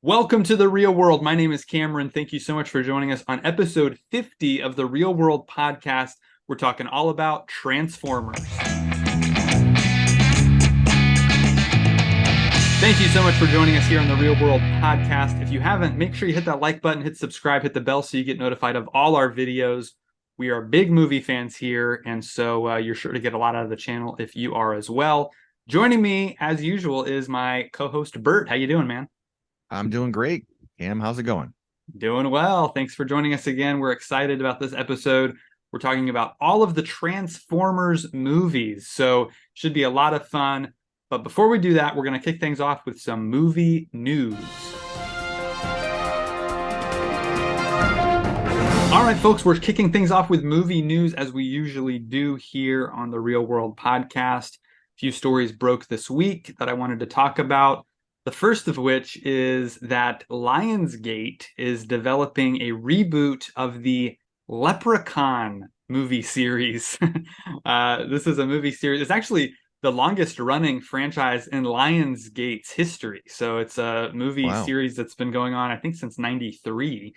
Welcome to the real world. My name is Cameron. Thank you so much for joining us on episode 50 of the Real World Podcast. We're talking all about Transformers. Thank you so much for joining us here on the Real World Podcast. If you haven't, make sure you hit that like button, hit subscribe, hit the bell so you get notified of all our videos. We are big movie fans here, and so you're sure to get a lot out of the channel if you are as well. Joining me, as usual, is my co-host Bert. How you doing, man? I'm doing great. Cam, how's it going? Doing well. Thanks for joining us again. We're excited about this episode. We're talking about all of the Transformers movies, so should be a lot of fun. But before we do that, we're going to kick things off with some movie news. All right, folks, we're kicking things off with movie news as we usually do here on the Real World Podcast. A few stories broke this week that I wanted to talk about. The first of which is that Lionsgate is developing a reboot of the Leprechaun movie series. This is a movie series. It's actually the longest running franchise in Lionsgate's history. So it's a movie Wow. series that's been going on, I think, since '93.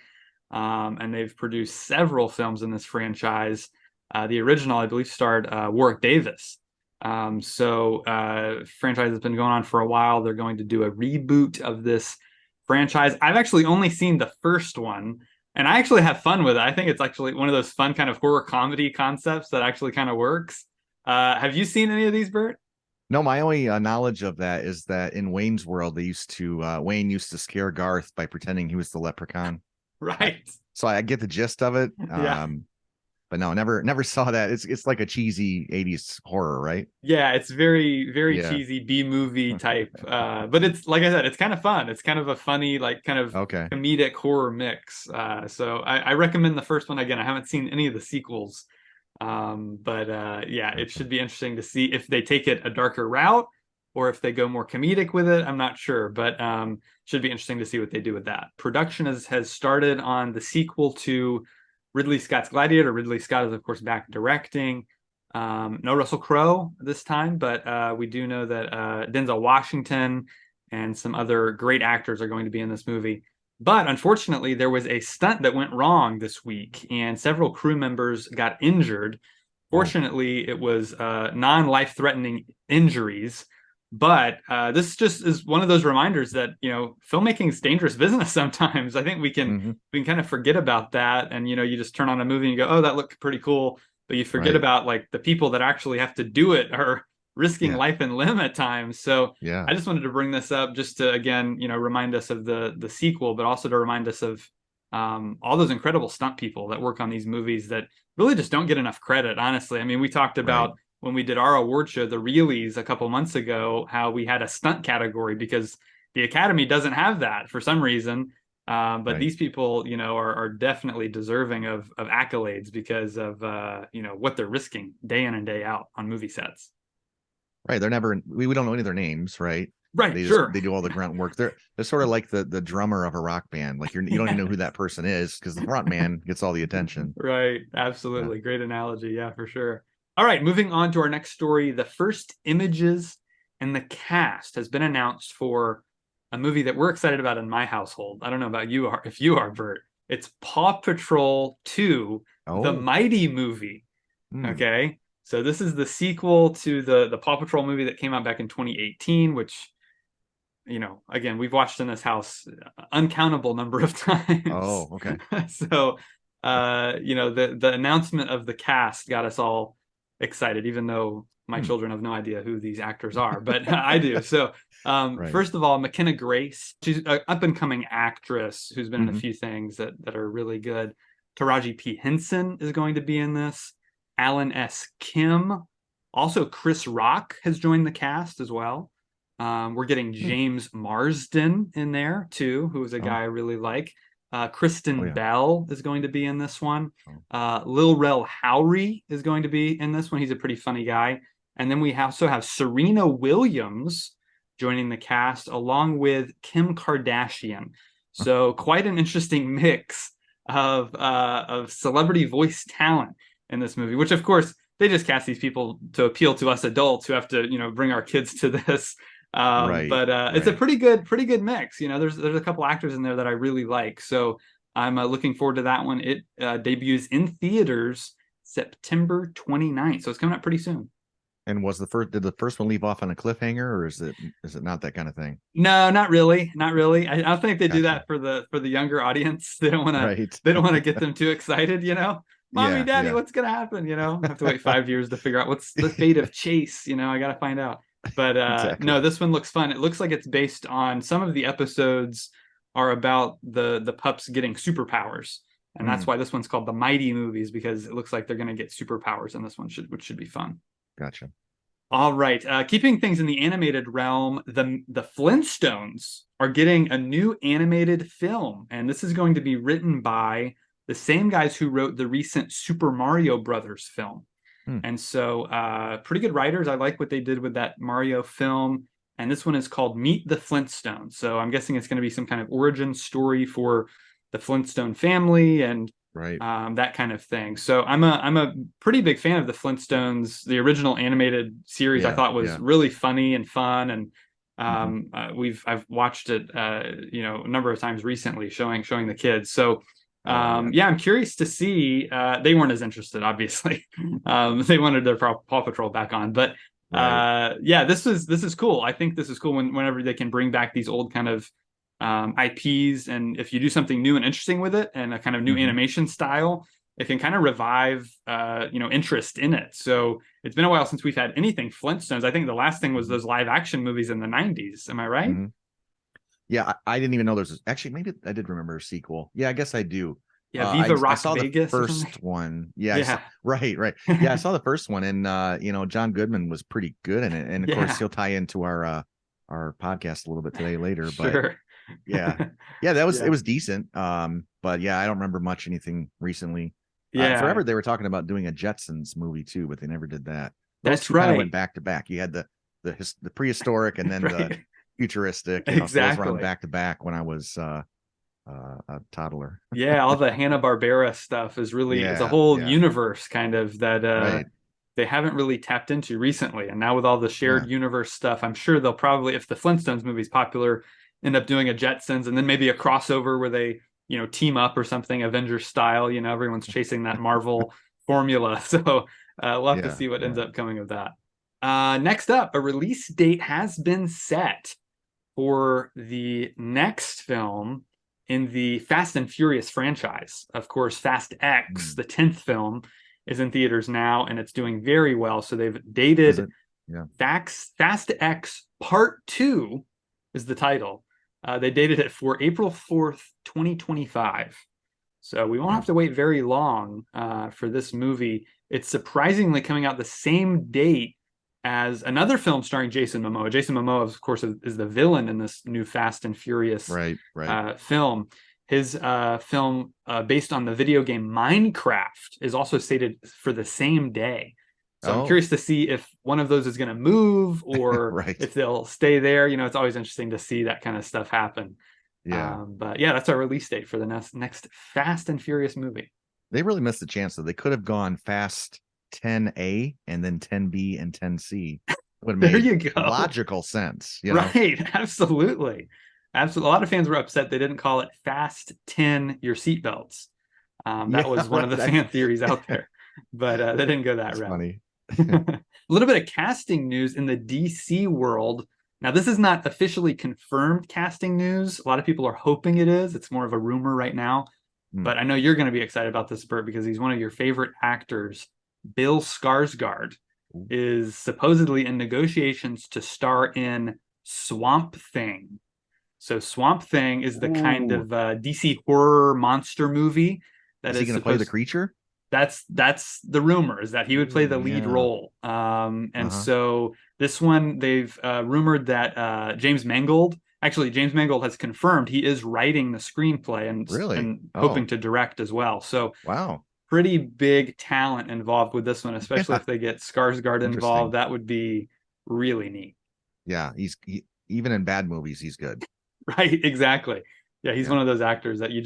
And they've produced several films in this franchise. The original, I believe, starred Warwick Davis. Franchise has been going on for a while. They're going to do a reboot of this franchise. I've actually only seen the first one, and I actually have fun with it. I think it's actually one of those fun kind of horror comedy concepts that actually kind of works. Have you seen any of these, Bert? No, my only knowledge of that is that in Wayne's World, Wayne used to scare Garth by pretending he was the leprechaun. I, Right. so I get the gist of it. Yeah. But no, never saw that. It's like a cheesy 80s horror, right? Yeah, it's very, very Yeah. cheesy B movie type. But it's like I said, it's kind of fun. It's kind of a funny, like kind of Okay. comedic horror mix. So I recommend the first one. Again, I haven't seen any of the sequels. Yeah, it should be interesting to see if they take it a darker route or if they go more comedic with it. I'm not sure, but should be interesting to see what they do with that. Production has started on the sequel to Ridley Scott's Gladiator. Ridley Scott is, of course, back directing. No Russell Crowe this time, but we do know that Denzel Washington and some other great actors are going to be in this movie. But unfortunately, there was a stunt that went wrong this week, and several crew members got injured. Oh, Fortunately, it was non-life-threatening injuries. But this just is one of those reminders that filmmaking is dangerous business sometimes. I think hmm, we can kind of forget about that, and you just turn on a movie and go, "Oh, that looked pretty cool," but you forget right. about like the people that actually have to do it are risking Yeah. life and limb at times. So Yeah. I just wanted to bring this up just to again, remind us of the sequel, but also to remind us of all those incredible stunt people that work on these movies that really just don't get enough credit. Honestly, I mean, we talked Right. about when we did our award show, the Reelies, a couple months ago, how we had a stunt category because the Academy doesn't have that for some reason. But Right. these people, are definitely deserving of accolades because of what they're risking day in and day out on movie sets. Right. They're never we don't know any of their names, right? Right, sure. They do all the grunt work. They're sort of like the drummer of a rock band. Like you don't even know who that person is because the front man gets all the attention. Right, Yeah. absolutely. Great analogy. Yeah, for sure. All right, moving on to our next story. The first images and the cast has been announced for a movie that we're excited about in my household. I don't know about you, if you are, Bert. It's Paw Patrol 2, the Oh. Mighty movie. Hmm. Okay. So this is the sequel to the Paw Patrol movie that came out back in 2018, which, again, we've watched in this house uncountable number of times. Oh, okay. So the announcement of the cast got us all excited, even though my Hmm. children have no idea who these actors are, but I do. So Right. first of all, McKenna Grace, she's an up and coming actress who's been in a Hmm. few things that are really good. Taraji P. Henson is going to be in this. Alan S. Kim. Also, Chris Rock has joined the cast as well. We're getting Hmm. James Marsden in there too, who is a Oh. guy I really like. Oh Kristen yeah. Bell is going to be in this one. Oh. Lil Rel Howery is going to be in this one. He's a pretty funny guy. And then we also have Serena Williams joining the cast along with Kim Kardashian. So quite an interesting mix of celebrity voice talent in this movie, which of course they just cast these people to appeal to us adults who have to, bring our kids to this. Right. But it's a Right. pretty good mix. You know, there's a couple actors in there that I really like. So I'm looking forward to that one. It debuts in theaters September 29th. So it's coming up pretty soon. And was the first, did the first one leave off on a cliffhanger, or is it not that kind of thing? No, not really, not really. I don't think they do Gotcha. that for the younger audience. They don't want to Right. they don't want to get them too excited, you know. Mommy, Yeah. daddy, Yeah. what's gonna happen? You know, I have to wait 5 years to figure out what's the fate of Chase. You know, I gotta find out. But Exactly. no, this one looks fun. It looks like it's based on some of the episodes are about the pups getting superpowers, and that's Mm, why this one's called the Mighty Movies because it looks like they're gonna get superpowers in this one, which should be fun. gotcha. All right. Keeping things in the animated realm, the Flintstones are getting a new animated film, and this is going to be written by the same guys who wrote the recent Super Mario Brothers film. Hmm. And so, pretty good writers. I like what they did with that Mario film. And this one is called Meet the Flintstones. So I'm guessing it's going to be some kind of origin story for the Flintstone family and Right. that kind of thing. So I'm a pretty big fan of the Flintstones. The original animated series I Yeah. thought was Yeah. really funny and fun, and Hmm. I've watched it a number of times recently, showing the kids. So Oh yeah. yeah, I'm curious to see. They weren't as interested, obviously. They wanted their Paw Patrol back on, but Right. yeah, this is cool. I think this is cool whenever they can bring back these old kind of IPs, and if you do something new and interesting with it, and a kind of new Hmm. animation style, it can kind of revive interest in it. So it's been a while since we've had anything Flintstones. I think the last thing was Hmm. those live action movies in the 90s. Am I right? Hmm. Yeah. I didn't even know there's actually, maybe I did remember a sequel. Yeah, I guess I do. Yeah, Viva I Rock saw the Vegas or something. first one. Yeah, I saw, Yeah. right, right. Yeah, I saw the first one, and John Goodman was pretty good in it. And of course, Yeah, he'll tie into our podcast a little bit today later. But sure. yeah, yeah, that was, it Yeah. was decent. But yeah, I don't remember much anything recently. Yeah, Forever they were talking about doing a Jetsons movie too, but they never did that. Those that's two kind of right. went back to back. You had the prehistoric and then the Right. futuristic, so those were on Exactly. back to back when I was a toddler. Yeah, all the Hanna-Barbera stuff is really it's a Yeah, whole yeah, universe kind of that right. they haven't really tapped into recently. And now with all the Yeah. shared universe stuff, I'm sure they'll probably, if the Flintstones movie's popular, end up doing a Jetsons and then maybe a crossover where they, team up or something, Avengers style. Everyone's chasing that Marvel formula. So we'll have to Yeah, see what ends yeah. up coming of that. Next up, a release date has been set for the next film in the Fast and Furious franchise. Of course, Fast X, Mm. the 10th film, is in theaters now and it's doing very well. So they've Is dated it? Yeah. Fast X Part 2 is the title. They dated it for April 4th, 2025. So we won't Yeah. have to wait very long for this movie. It's surprisingly coming out the same date as another film starring Jason Momoa. Jason Momoa, of course, is the villain in this new Fast and Furious Right, right. film. His film, based on the video game Minecraft, is also stated for the same day. So I'm Oh, curious to see if one of those is going to move or right. if they'll stay there. It's always interesting to see that kind of stuff happen. Yeah. But yeah, that's our release date for the next Fast and Furious movie. They really missed the chance, though. They could have gone Fast 10A and then 10B and 10C. Would have There made you go. logical sense, Right. Absolutely. Absolutely. A lot of fans were upset they didn't call it Fast 10 Your Seatbelts. That Yeah, was one of the fan theories out there, but they didn't go that that's route. funny. A little bit of casting news in the DC world. Now, this is not officially confirmed casting news. A lot of people are hoping it is. It's more of a rumor right now. Hmm. But I know you're going to be excited about this, Bert, because he's one of your favorite actors. Bill Skarsgård is supposedly in negotiations to star in Swamp Thing. So Swamp Thing is the kind Ooh. of DC horror monster movie that Is he is going to play the supposed creature? that's the rumor is that he would play Ooh, the lead yeah. role. And Uh-huh. so this one they've rumored that James Mangold has confirmed he is writing the screenplay Really? and hoping Oh, to direct as well. So wow. pretty big talent involved with this one, especially Yeah. if they get Skarsgård involved. Interesting. That would be really neat. Yeah, even in bad movies, he's good. Right, exactly. Yeah, he's Yeah. one of those actors that you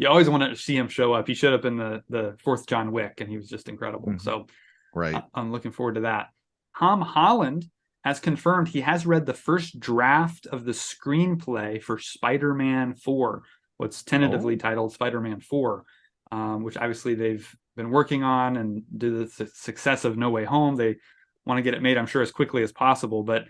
always want to see him show up. He showed up in the fourth John Wick, and he was just incredible. Mhm. So Right. I'm looking forward to that. Tom Holland has confirmed he has read the first draft of the screenplay for Spider-Man 4, what's tentatively Oh, titled Spider-Man 4, which obviously they've been working on, and due to the success of No Way Home, they want to get it made, I'm sure, as quickly as possible. But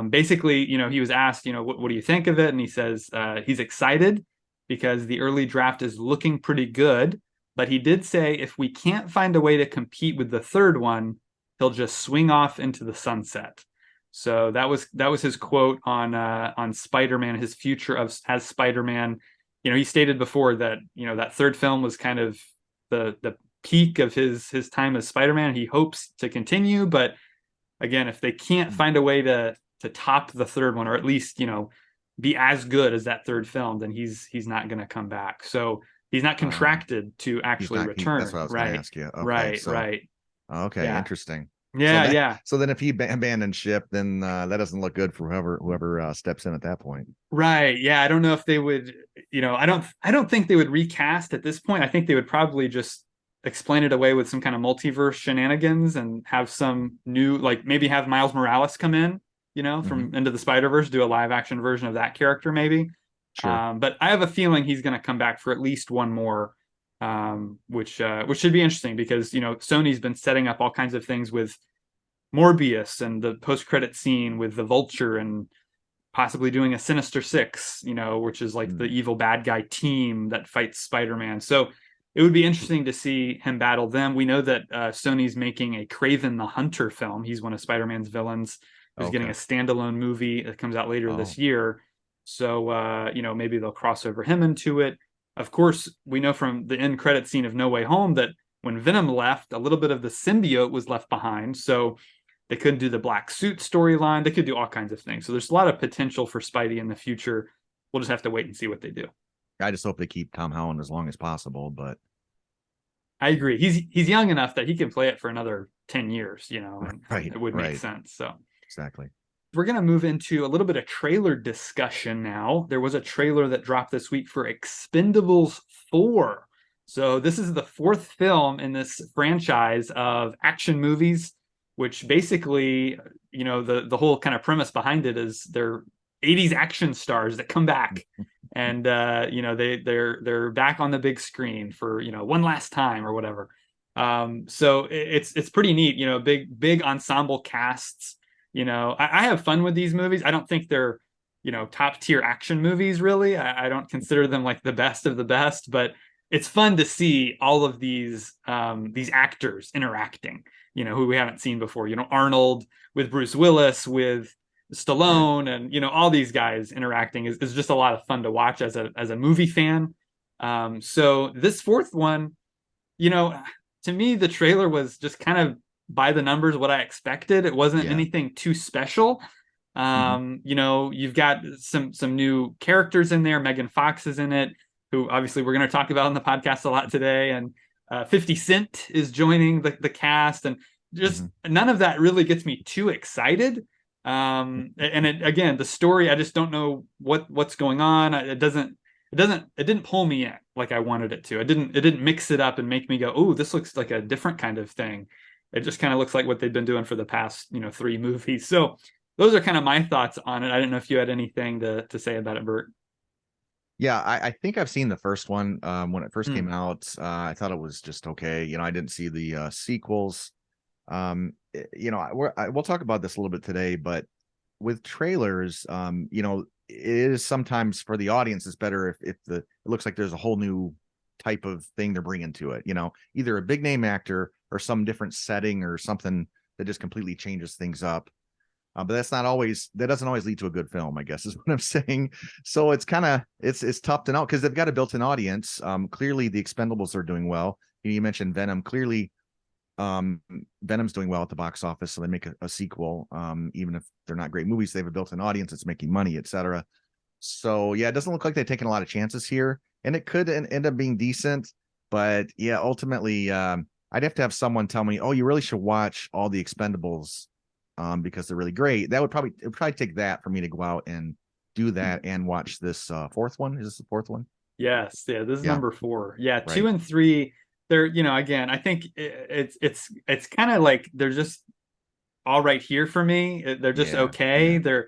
basically, he was asked, what do you think of it? And he says he's excited because the early draft is looking pretty good. But he did say if we can't find a way to compete with the third one, he'll just swing off into the sunset. So that was his quote on Spider-Man, his future of as Spider-Man. He stated before that that third film was kind of the peak of his time as Spider-Man. He hopes to continue, but again, if they can't find a way to top the third one, or at least be as good as that third film, then he's not going to come back. So he's not uh, contracted to he's actually not. That's return. what I was going to Right, ask you. Okay, right, so right. okay, Yeah, interesting. So yeah, that yeah. so then if he abandoned ship, then that doesn't look good for whoever steps in at that point. Right. Yeah. I don't know if they would, I don't think they would recast at this point. I think they would probably just explain it away with some kind of multiverse shenanigans and have some new, like maybe have Miles Morales come in, Hmm. from Into the Spider-Verse, do a live action version of that character, maybe. Sure. But I have a feeling he's going to come back for at least one more, which should be interesting because, Sony's been setting up all kinds of things with Morbius and the post-credit scene with the Vulture and possibly doing a Sinister Six, which is like the Mm. evil bad guy team that fights Spider-Man. So it would be interesting to see him battle them. We know that Sony's making a Kraven the Hunter film. He's one of Spider-Man's villains who's getting a Okay. standalone movie that comes out later this Oh, year. So maybe they'll cross over him into it. Of course, we know from the end credit scene of No Way Home that when Venom left, a little bit of the symbiote was left behind. So they could do the black suit storyline. They could do all kinds of things. So there's a lot of potential for Spidey in the future. We'll just have to wait and see what they do. I just hope they keep Tom Holland as long as possible. But I agree. He's young enough that he can play it for another 10 years, and right, it would make right, sense. So exactly. we're going to move into a little bit of trailer discussion now. There was a trailer that dropped this week for Expendables 4. So this is the fourth film in this franchise of action movies, which basically, the whole kind of premise behind it is they're 80s action stars that come back and they're back on the big screen for, one last time or whatever. So it's pretty neat, big ensemble casts. I have fun with these movies. I don't think they're, top tier action movies, really. I don't consider them like the best of the best, but it's fun to see all of these actors interacting, who we haven't seen before. Arnold with Bruce Willis, with Right. Stallone, and all these guys interacting is just a lot of fun to watch as a movie fan. So this fourth one, you know, to me, the trailer was just kind of by the numbers what I expected. It wasn't Yeah. anything too special. Hmm. You've got some new characters in there. Megan Fox is in it, who obviously we're going to talk about on the podcast a lot today. And 50 Cent is joining the cast, and just Hmm. none of that really gets me too excited. And again, the story, I just don't know what's going on. It didn't pull me in like I wanted it to. It didn't mix it up and make me go, oh, this looks like a different kind of thing. It just kind of looks like what they've been doing for the past, three movies. So those are kind of my thoughts on it. I didn't know if you had anything to say about it, Bert. Yeah, I think I've seen the first one when it first Hmm. came out. I thought it was just okay. I didn't see the sequels. We'll talk about this a little bit today, but with trailers, it is sometimes for the audience, it's better if it looks like there's a whole new type of thing they're bringing to it. Either a big name actor or some different setting or something that just completely changes things up. But that doesn't always lead to a good film, I guess is what I'm saying. So it's tough to know because they've got a built-in audience. Clearly the Expendables are doing well. You mentioned Venom. Clearly, Venom's doing well at the box office, so they make a sequel. Even if they're not great movies, they have a built-in audience. It's making money, etc. So yeah, it doesn't look like they've taken a lot of chances here, and it could end up being decent. But yeah, ultimately, I'd have to have someone tell me, "Oh, you really should watch all the Expendables, because they're really great." It would probably take that for me to go out and do that and watch this fourth one. Is this the fourth one? Yes, yeah, this is Yeah, number four. Yeah, two right. and three. They're, again, I think it's kind of like they're just all right here for me. They're just Yeah, okay. yeah.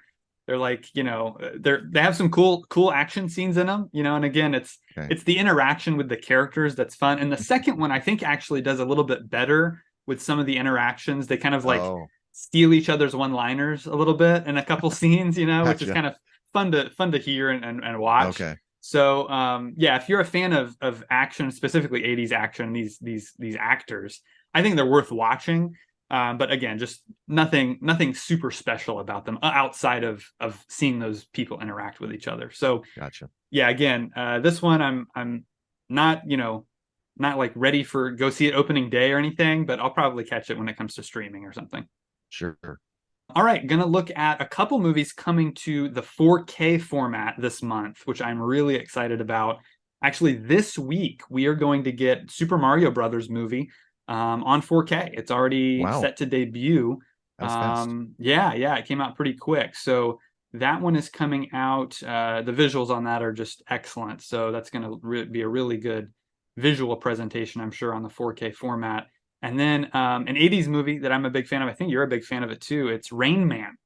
They're like, they have some cool action scenes in them, and again, Okay. it's the interaction with the characters that's fun. And the second one I think actually does a little bit better with some of the interactions. They kind of like Oh, steal each other's one-liners a little bit in a couple scenes, which is gotcha. kind of fun to hear and watch. Okay. So yeah, if you're a fan of action, specifically 80s action, these actors, I think they're worth watching. But again, just nothing super special about them outside of seeing those people interact with each other. So Gotcha. yeah, again, this one I'm not not like ready for go see it opening day or anything, but I'll probably catch it when it comes to streaming or something. Sure. All right, gonna look at a couple movies coming to the 4K format this month, which I'm really excited about. Actually, this week we are going to get Super Mario Brothers movie on 4K. It's already Wow. set to debut. That was fast. Yeah, it came out pretty quick. So that one is coming out. The visuals on that are just excellent. So that's going to be a really good visual presentation, I'm sure, on the 4K format. And then an 80s movie that I'm a big fan of. I think you're a big fan of it too. It's Rain Man.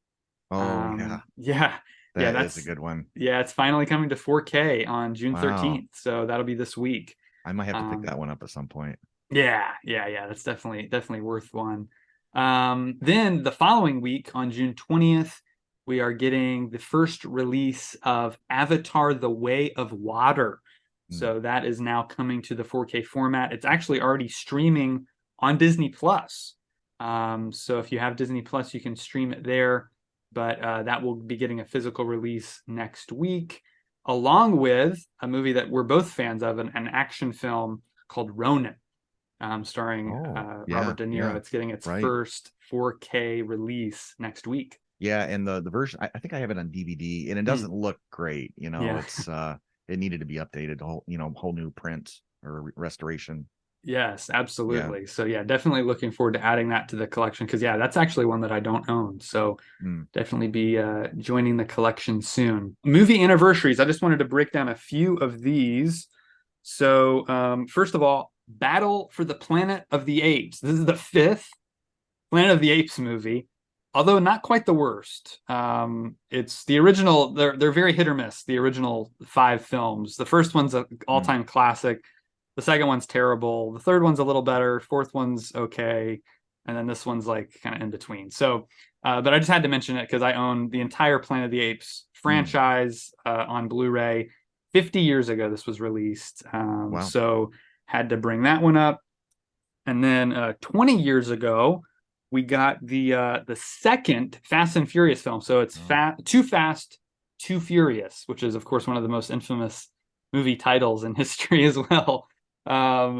Oh, yeah. Yeah, yeah, That is a good one. it's finally coming to 4K on June Wow. 13th. So that'll be this week. I might have to pick Um, that one up at some point. yeah. That's definitely worth one. Then the following week on June 20th, we are getting the first release of Avatar: The Way of Water. Mm. So that is now coming to the 4K format. It's actually already streaming on Disney Plus. So if you have Disney Plus, you can stream it there. But that will be getting a physical release next week, along with a movie that we're both fans of, an action film called Ronin, starring Oh, Robert yeah, De Niro. yeah. It's getting its Right. first 4K release next week. Yeah, and the version I think I have it on DVD and it Mm, doesn't look great. yeah. It's it needed to be updated, whole new print or restoration. Yes, Yeah. absolutely. So yeah, definitely looking forward to adding that to the collection because yeah, that's actually one that I don't own. So Mm. definitely be joining the collection soon. Movie anniversaries. I just wanted to break down a few of these. So first of all, Battle for the Planet of the Apes. This is the fifth Planet of the Apes movie, although not quite the worst. It's the original. They're very hit or miss. The original five films. The first one's an Mm. all-time classic. The second one's terrible. The third one's a little better. Fourth one's okay, and then this one's like kind of in between. So, but I just had to mention it because I own the entire Planet of the Apes Mm. franchise on Blu-ray. 50 years ago, this was released. Wow. So had to bring that one up. And then 20 years ago, we got the second Fast and Furious film. So it's Oh, Too Fast, Too Furious, which is of course one of the most infamous movie titles in history as well.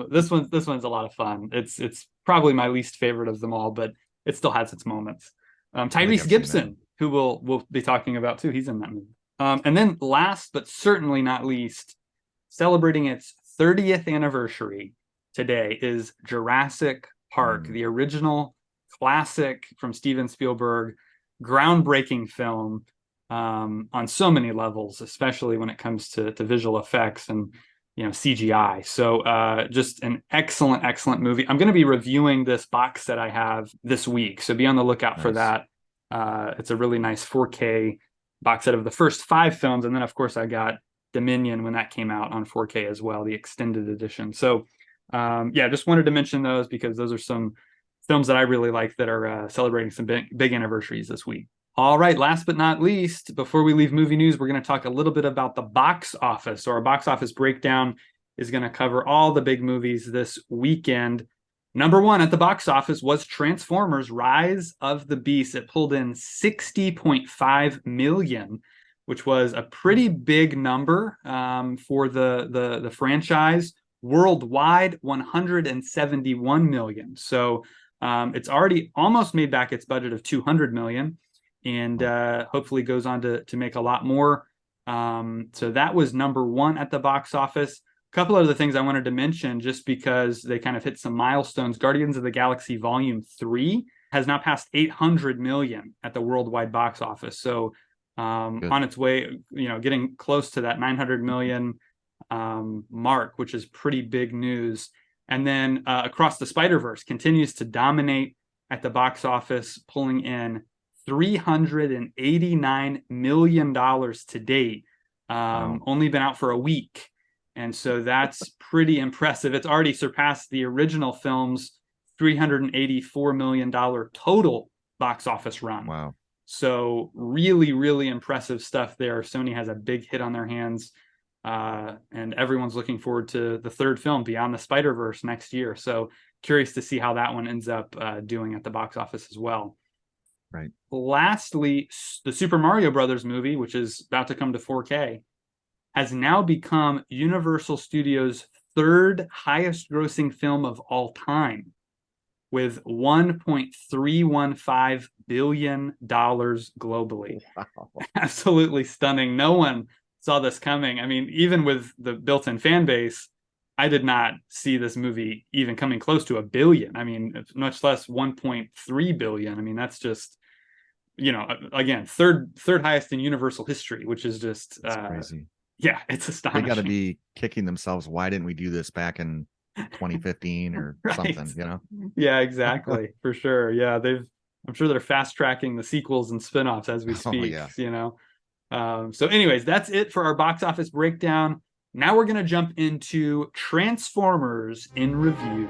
This one's a lot of fun. It's probably my least favorite of them all, but it still has its moments. I think Tyrese I've seen that. Gibson, who we'll be talking about too, he's in that movie. And then last but certainly not least, celebrating its 30th anniversary today is Jurassic Park, Mm. the original classic from Steven Spielberg, groundbreaking film on so many levels, especially when it comes to visual effects and CGI. So just an excellent movie. I'm going to be reviewing this box set I have this week, so be on the lookout for Nice. that. It's a really nice 4K box set of the first five films, and then of course I got Dominion when that came out on 4K as well, the extended edition. So yeah, just wanted to mention those because those are some films that I really like that are celebrating some big anniversaries this week. All right, last but not least, before we leave movie news, we're going to talk a little bit about the box office. So our box office breakdown is going to cover all the big movies this weekend. Number one at the box office was Transformers: Rise of the Beast. It pulled in 60.5 million, which was a pretty big number for the franchise. Worldwide, 171 million. So it's already almost made back its budget of 200 million, and Oh, hopefully goes on to make a lot more. So that was number one at the box office. A couple other things I wanted to mention, just because they kind of hit some milestones. Guardians of the Galaxy Volume 3 has now passed 800 million at the worldwide box office. So good. on its way, getting close to that 900 million mark, which is pretty big news. And then Across the Spider-Verse continues to dominate at the box office, pulling in $389 million to date. Wow. Only been out for a week. And so that's pretty impressive. It's already surpassed the original film's $384 million total box office run. Wow. So really, really impressive stuff there. Sony has a big hit on their hands. And everyone's looking forward to the third film, Beyond the Spider-Verse, next year. So curious to see how that one ends up doing at the box office as well. Right. Lastly, the Super Mario Brothers movie, which is about to come to 4K, has now become Universal Studios' third highest grossing film of all time, with $1.315 billion globally. Wow. Absolutely stunning. No one saw this coming. I mean, even with the built-in fan base, I did not see this movie even coming close to $1 billion. I mean, much less 1.3 billion. I mean, that's just, again, third highest in Universal history, which is just crazy. Yeah, it's They astonishing. got to be kicking themselves. Why didn't we do this back in 2015 or Right. something? Yeah, exactly. For sure. Yeah, I'm sure they're fast tracking the sequels and spinoffs as we speak. Yeah. So anyways, that's it for our box office breakdown. Now we're going to jump into Transformers in review.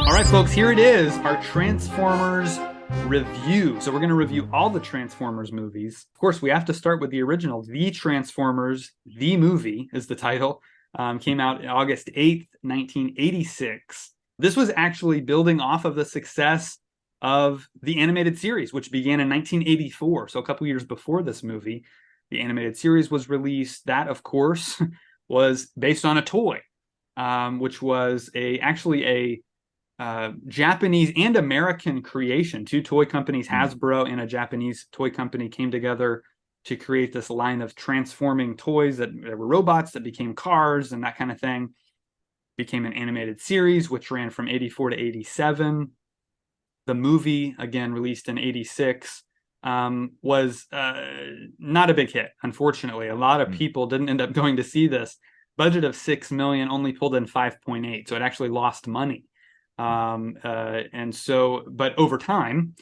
All right, folks, here it is, our Transformers review. So we're going to review all the Transformers movies. Of course, we have to start with the original. The Transformers, the movie is the title. Came out August 8th, 1986. This was actually building off of the success of the animated series, which began in 1984. So a couple years before this movie, the animated series was released. That, of course, was based on a toy, which was actually a Japanese and American creation. Two toy companies, Hasbro and a Japanese toy company, came together to create this line of transforming toys that were robots that became cars and that kind of thing. Became an animated series, which ran from 84 to 87. The movie, again, released in 86, was not a big hit, unfortunately. A lot of people didn't end up going to see this. Budget of $6 million, only pulled in 5.8, so it actually lost money. And so, but over time,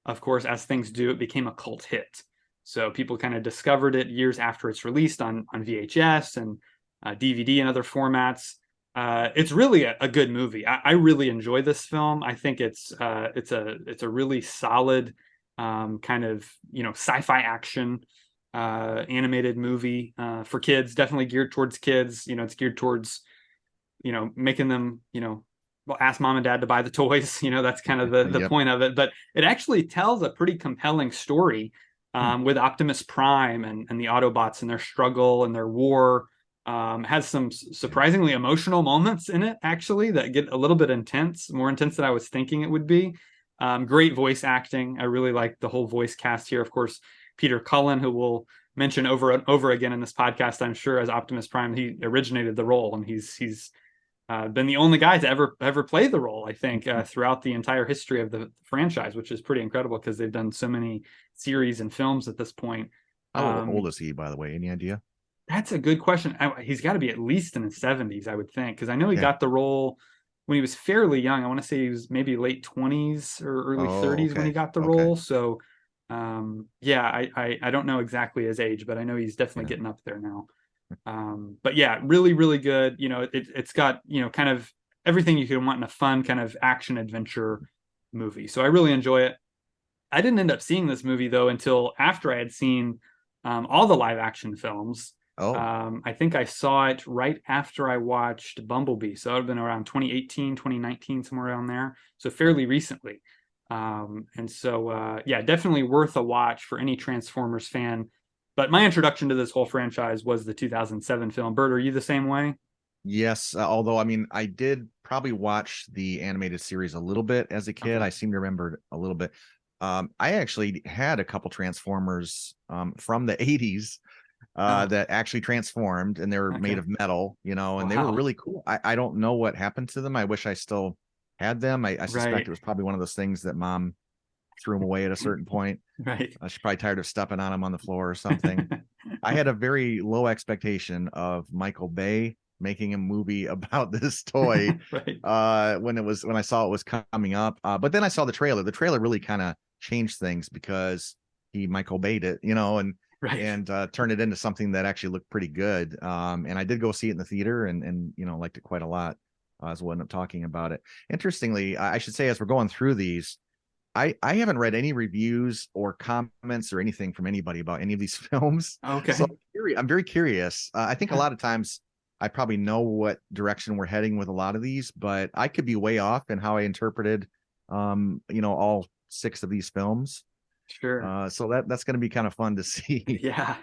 of course, as things do, it became a cult hit. So people kind of discovered it years after it's released on VHS and DVD and other formats. It's really a good movie. I really enjoy this film. I think it's a really solid kind of sci-fi action animated movie for kids. Definitely geared towards kids. It's geared towards making them ask mom and dad to buy the toys. That's kind of the point of it. But it actually tells a pretty compelling story with Optimus Prime and the Autobots and their struggle and their war. Has some surprisingly emotional moments in it, actually, that get a little bit intense, more intense than I was thinking it would be. Great voice acting. I really like the whole voice cast here. Of course, Peter Cullen, who we'll mention over and over again in this podcast, I'm sure, as Optimus Prime. He originated the role, and he's been the only guy to ever play the role, I think, throughout the entire history of the franchise, which is pretty incredible because they've done so many series and films at this point. How old is he, by the way? Any idea? That's a good question. He's got to be at least in his 70s, I would think, because I know he got the role when he was fairly young. I want to say he was maybe late 20s or early 30s when he got the role. So, I don't know exactly his age, but I know he's definitely getting up there now. But yeah, really, really good. It's got, kind of everything you could want in a fun kind of action adventure movie. So I really enjoy it. I didn't end up seeing this movie, though, until after I had seen all the live action films. I think I saw it right after I watched Bumblebee. So it would have been around 2018, 2019, somewhere around there. So fairly recently. Definitely worth a watch for any Transformers fan. But my introduction to this whole franchise was the 2007 film. Bert, are you the same way? Yes. Although, I mean, I did probably watch the animated series a little bit as a kid. Okay. I seem to remember a little bit. I actually had a couple Transformers from the 80s that actually transformed, and they were made of metal, and they were really cool. I don't know what happened to them. I wish I still had them. I suspect it was probably one of those things that mom threw them away at a certain point. Right. She's probably tired of stepping on them on the floor or something. I had a very low expectation of Michael Bay making a movie about this toy Right. when I saw it was coming up. But then I saw the trailer. The trailer really kind of changed things because he Michael Bayed it, Right. and turned it into something that actually looked pretty good. And I did go see it in the theater and liked it quite a lot. As we'll end up talking about it. Interestingly, I should say as we're going through these, I haven't read any reviews or comments or anything from anybody about any of these films. So Okay. I'm very curious. I think a lot of times I probably know what direction we're heading with a lot of these, but I could be way off in how I interpreted, all 6 of these films. Sure. So that's going to be kind of fun to see. Yeah.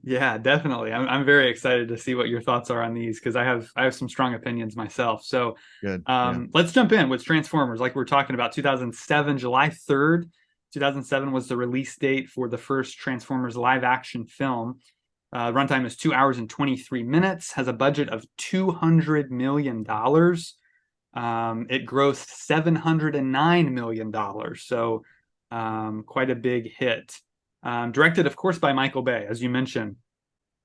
Yeah, definitely. I'm very excited to see what your thoughts are on these because I have some strong opinions myself. So Good. Yeah. let's jump in with Transformers. Like we are talking about 2007, July 3rd, 2007 was the release date for the first Transformers live action film. Runtime is 2 hours and 23 minutes, has a budget of $200 million. It grossed $709 million. So quite a big hit. Directed, of course, by Michael Bay, as you mentioned,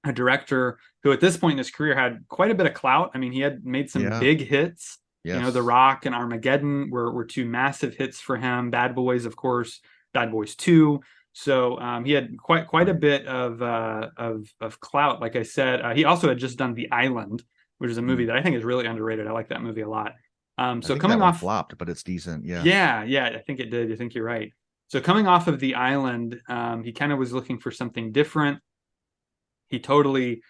a director who at this point in his career had quite a bit of clout. I mean, he had made some Yeah. big hits. The Yes. Rock and Armageddon were 2 massive hits for him. Bad Boys, of course, Bad Boys 2. So he had quite a Right. bit of clout. Like I said, he also had just done The Island, which is a movie Mm. that I think is really underrated. I like that movie a lot. I So think that coming one off, flopped, but it's decent. Yeah. yeah, I think it did. I think you're right. So coming off of The Island, he kind of was looking for something different. He totally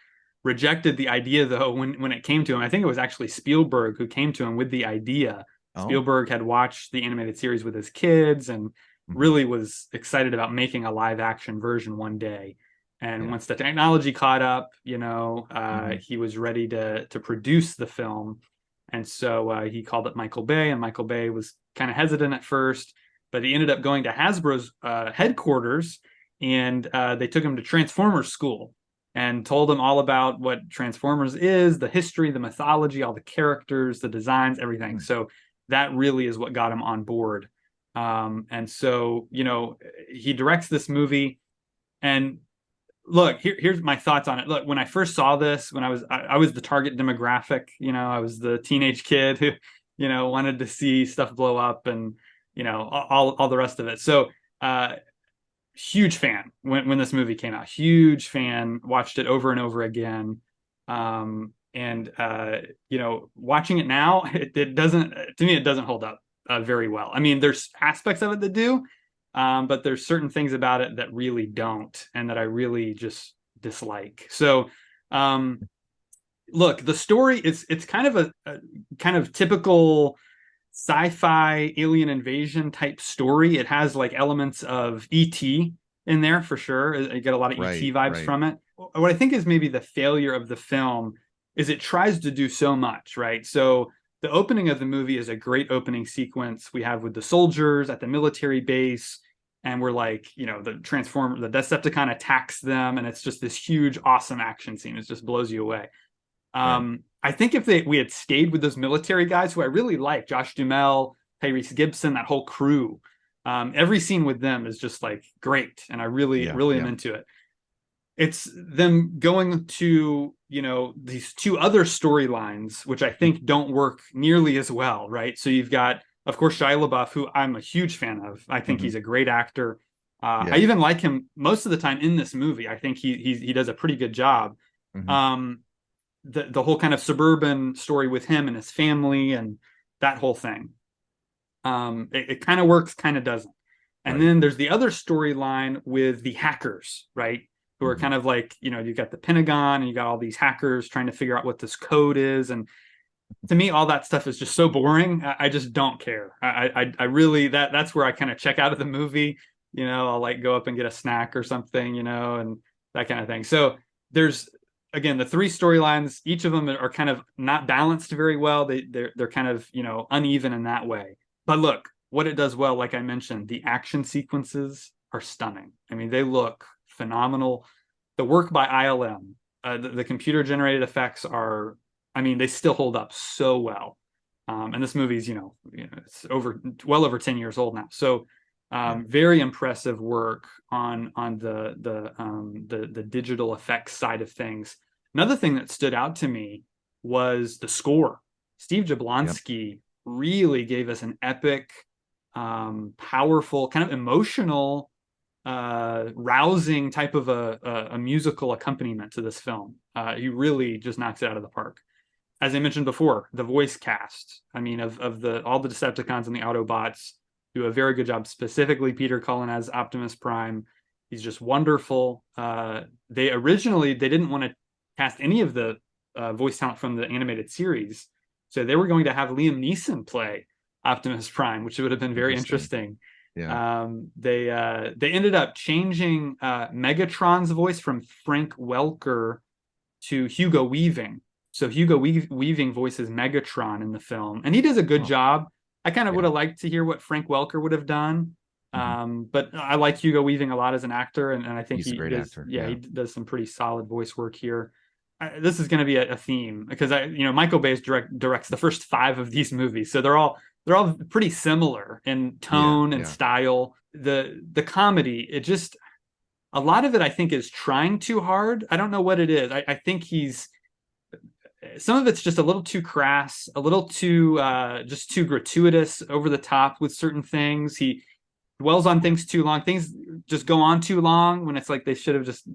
rejected the idea, though, when it came to him. I think it was actually Spielberg who came to him with the idea. Oh. Spielberg had watched the animated series with his kids and Mhm. really was excited about making a live action version one day. And Yeah. once the technology caught up, Mhm. he was ready to produce the film. And so he called up Michael Bay, and Michael Bay was kind of hesitant at first, but he ended up going to Hasbro's headquarters, and they took him to Transformers school and told him all about what Transformers is, the history, the mythology, all the characters, the designs, everything. Mm. So that really is what got him on board. And so, he directs this movie. And look, here's my thoughts on it. Look, when I first saw this, when I was the target demographic, I was the teenage kid who, wanted to see stuff blow up and, all the rest of it. So, huge fan when this movie came out. Huge fan. Watched it over and over again. And watching it now, it doesn't, to me, it doesn't hold up very well. I mean, there's aspects of it that do, but there's certain things about it that really don't, and that I really just dislike. So, look, the story it's kind of a kind of typical sci-fi alien invasion type story. It has like elements of ET in there for sure. You get a lot of ET Right. vibes Right. from it. What I think is maybe the failure of the film is it tries to do so much, right? So the opening of the movie is a great opening sequence we have with the soldiers at the military base, and we're like, the Decepticon attacks them, and it's just this huge, awesome action scene. It just blows you away. Right. I think if we had stayed with those military guys who I really like, Josh Duhamel, Tyrese Gibson, that whole crew, every scene with them is just like great, and I really, Yeah. really am Yeah. into it. It's them going to, these 2 other storylines, which I think don't work nearly as well, right? So you've got, of course, Shia LaBeouf, who I'm a huge fan of. I think Mhm. he's a great actor. I Yeah. even like him most of the time in this movie. I think he does a pretty good job. Mhm. Um, the whole kind of suburban story with him and his family and that whole thing. It kind of works, kind of doesn't. And Right. then there's the other storyline with the hackers, right? Who are Mhm. kind of like, you've got the Pentagon and you got all these hackers trying to figure out what this code is. And to me, all that stuff is just so boring. I just don't care. I really, that's where I kind of check out of the movie. I'll like go up and get a snack or something, and that kind of thing. So there's, again, the 3 storylines. Each of them are kind of not balanced very well. They're kind of, uneven in that way. But look, what it does well, like I mentioned, the action sequences are stunning. I mean, they look phenomenal. The work by ILM, the computer generated effects are, I mean, they still hold up so well. And this movie's, it's well over 10 years old now. So Yeah. very impressive work on the digital effects side of things. Another thing that stood out to me was the score. Steve Yep. Jablonsky really gave us an epic, powerful, kind of emotional, rousing type of a musical accompaniment to this film. He really just knocks it out of the park. As I mentioned before, the voice cast, I mean, of the all the Decepticons and the Autobots do a very good job. Specifically, Peter Cullen as Optimus Prime. He's just wonderful. They didn't want to cast any of the voice talent from the animated series, so they were going to have Liam Neeson play Optimus Prime, which would have been very interesting. Yeah. They ended up changing Megatron's voice from Frank Welker to Hugo Weaving. So Hugo Weaving voices Megatron in the film, and he does a good job. I kind of would Yeah. have liked to hear what Frank Welker would have done, Mhm. but I like Hugo Weaving a lot as an actor, and I think He's a he great does. actor. Yeah, Yeah. he does some pretty solid voice work here. This is going to be a theme because Michael Bay directs the first 5 of these movies, so they're all pretty similar in Yeah. tone and Yeah. style. The comedy, it just a lot of it I think is trying too hard. I don't know what it is. I think he's some of it's just a little too crass, a little too just too gratuitous, over the top with certain things. He dwells on Yeah. things too long. Things just go on too long when it's like they should have just